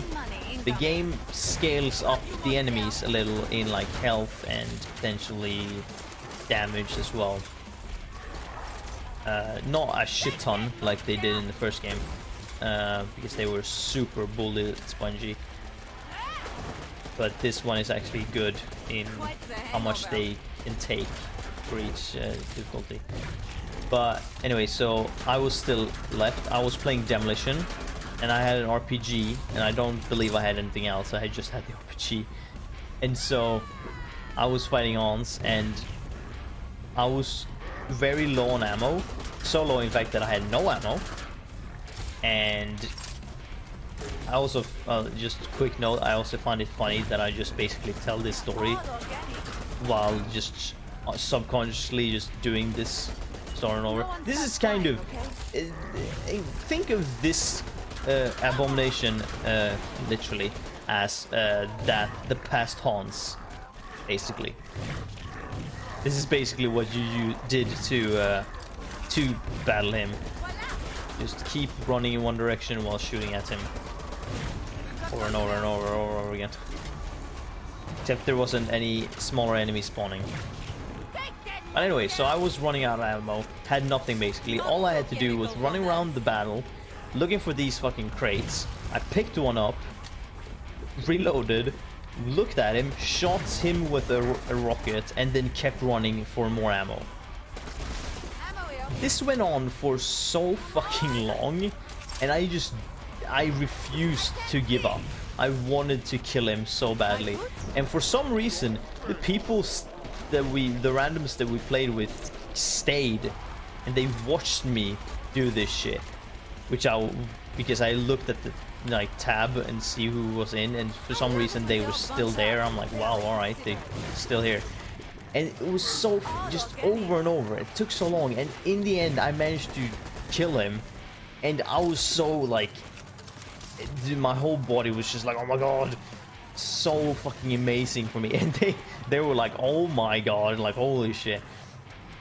the game scales up the enemies a little in like health and potentially damage as well. Not a shit ton like they did in the first game, because they were super bullet spongy. But this one is actually good in how much they can take for each difficulty. But anyway, so I was still left. I was playing Demolition, and I had an RPG, and I don't believe I had anything else. I just had the RPG. And so I was fighting Hans, and I was very low on ammo. So low, in fact, that I had no ammo. And I also, just a quick note, I also find it funny that I just basically tell this story while just subconsciously just doing this over and over. This is kind of, think of this abomination literally as that the past Hans, basically. This is basically what you did to battle him. Just keep running in one direction while shooting at him over and over and over and over again. Except there wasn't any smaller enemies spawning. But anyway, so I was running out of ammo, had nothing basically. All I had to do was running around the battle, looking for these fucking crates. I picked one up, reloaded, looked at him, shot him with a rocket, and then kept running for more ammo. This went on for so fucking long, and I refused to give up. I wanted to kill him so badly. And for some reason, the people the randoms that we played with stayed, and they watched me do this shit. Because I looked at the like tab and see who was in, and for some reason they were still there. I'm like, wow, alright, they're still here. And it was so, just over and over. It took so long, and in the end I managed to kill him, and I was so like, my whole body was just like, oh my god, so fucking amazing for me. And they were like, oh my god, like holy shit.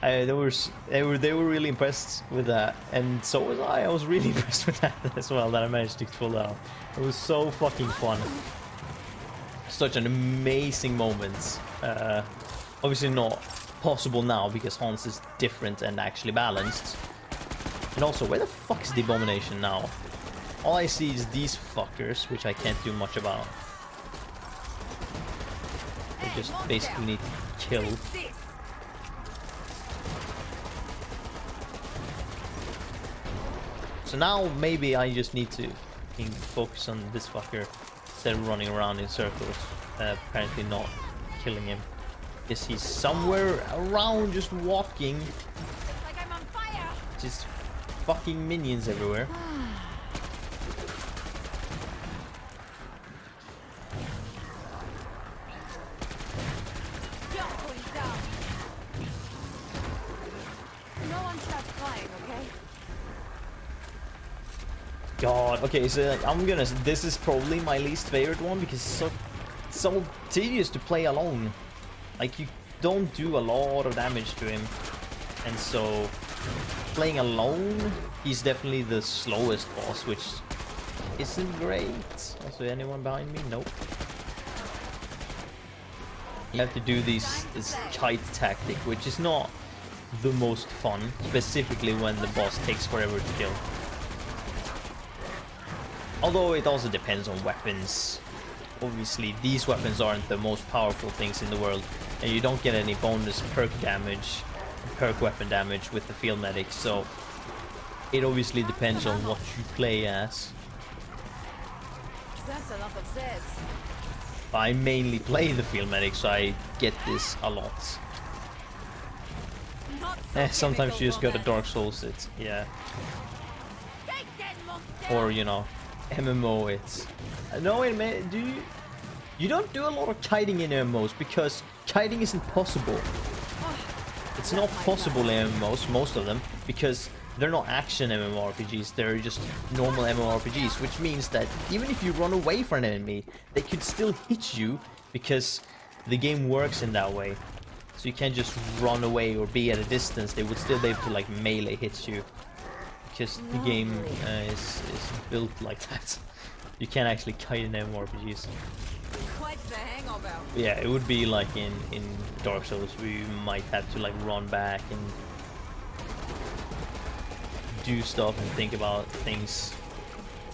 They were really impressed with that, and so was I. I was really impressed with that as well, that I managed to pull that off. It was so fucking fun. Such an amazing moment. Obviously not possible now because Hans is different and actually balanced. And also, where the fuck is the abomination now? All I see is these fuckers, which I can't do much about. I just basically need to kill. So now maybe I just need to focus on this fucker instead of running around in circles. Apparently not killing him. Because he's somewhere around just walking. Like I'm on fire. Just fucking minions everywhere. No one starts crying, okay? God, okay, so this is probably my least favorite one because it's so tedious to play alone. Like, you don't do a lot of damage to him, and so playing alone, he's definitely the slowest boss, which isn't great. Also, anyone behind me? Nope. You have to do this kite tactic, which is not the most fun, specifically when the boss takes forever to kill. Although it also depends on weapons. Obviously, these weapons aren't the most powerful things in the world, and you don't get any bonus perk damage, perk weapon damage with the field medic, so it obviously depends on what you play as. That's a lot of Zeds. I mainly play the field medic, so I get this a lot. Sometimes you just go to Dark Souls it, yeah. Or, you know, MMO it's... No, wait a minute, you don't do a lot of kiting in MMOs because kiting isn't possible. It's not possible in MMOs, most of them, because they're not action MMORPGs, they're just normal MMORPGs, which means that even if you run away from an enemy, they could still hit you because the game works in that way. So you can't just run away or be at a distance, they would still be able to like melee hit you. Because the game is built like that. You can't actually kite in MMORPGs. Quite the hangover. Yeah, it would be like in Dark Souls where you might have to like run back and do stuff and think about things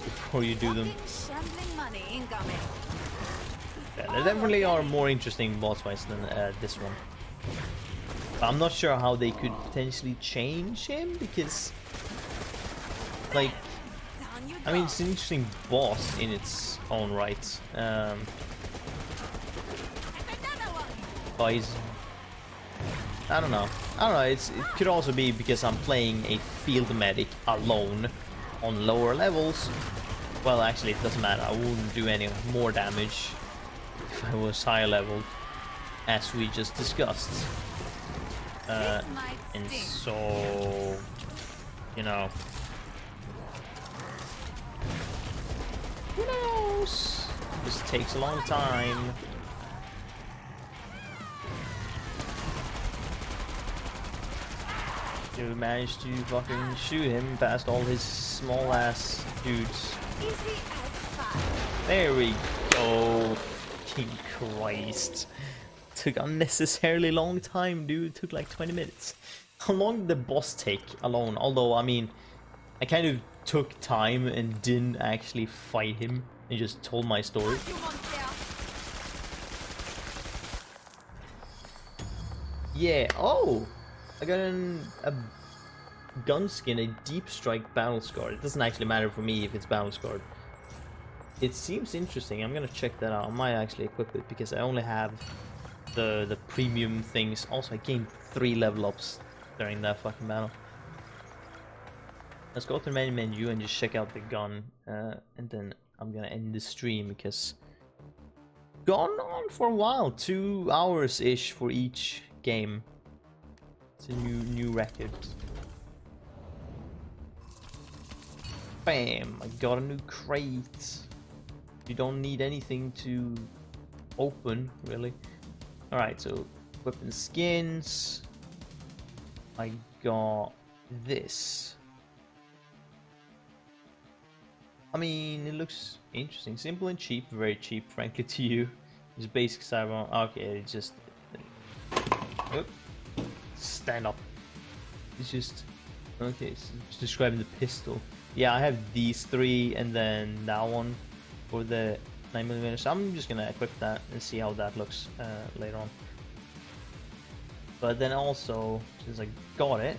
before you do them. Fucking shambling money incoming. Yeah, there definitely are more interesting boss fights than this one. But I'm not sure how they could potentially change him, because, like, Down you I mean, go. it's an interesting boss in its own right. Another one. But he's, I don't know. It could also be because I'm playing a field medic alone on lower levels. Well, actually, it doesn't matter. I wouldn't do any more damage if I was higher leveled, as we just discussed. This might And sting. so, you know, who knows? This takes a long time. You managed to fucking shoot him past all his small ass dudes. Easy as fire. There we go. Fucking Christ. Took unnecessarily long time, dude. It took like 20 minutes. How long did the boss take alone? Although, I mean, I kind of took time and didn't actually fight him and just told my story. You monster. Yeah, oh! I got a gun skin, a deep strike battle scar. It doesn't actually matter for me if it's battle scarred. It seems interesting. I'm gonna check that out. I might actually equip it because I only have the premium things. Also, I gained 3 level ups during that fucking battle. Let's go to the main menu and just check out the gun, and then I'm gonna end the stream because gone on for a while, 2 hours ish for each game. It's a new record. Bam! I got a new crate. You don't need anything to open, really. Alright, so weapon skins. I got this. I mean, it looks interesting. Simple and cheap. Very cheap, frankly, to you. It's basic cyber. Okay, it's just... Oop. Stand up. It's just... Okay, so it's describing the pistol. Yeah, I have these 3 and then that one for the 9mm. So I'm just gonna equip that and see how that looks later on. But then also, since I got it...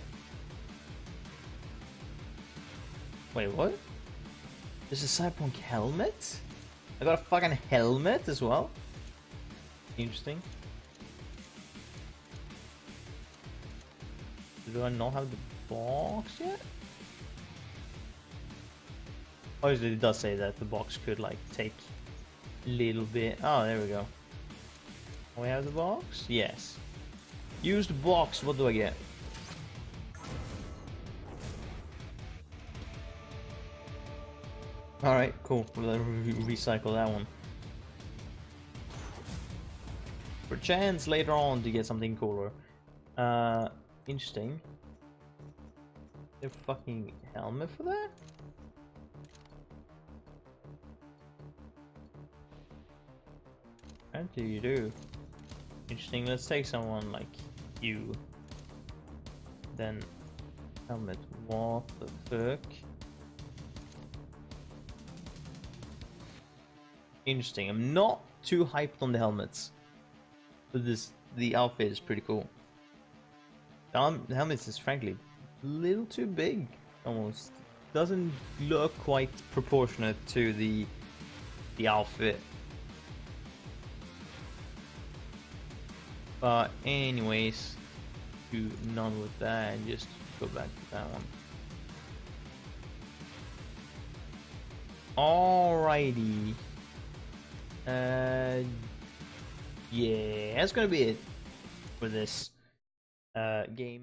Wait, what? There's a Cyberpunk helmet? I got a fucking helmet as well? Interesting. Do I not have the box yet? Obviously it does say that the box could like take a little bit. Oh, there we go. We have the box? Yes. Use the box, what do I get? Alright, cool. We'll recycle that one. For chance later on to get something cooler. Interesting. A fucking helmet for that? What do you do? Interesting, let's take someone like you. Then helmet, what the fuck? Interesting, I'm not too hyped on the helmets. But the outfit is pretty cool. The helmet is frankly a little too big, almost. Doesn't look quite proportionate to the outfit. But anyways, do none with that and just go back to that one. Alrighty. Yeah, that's gonna be it for this game.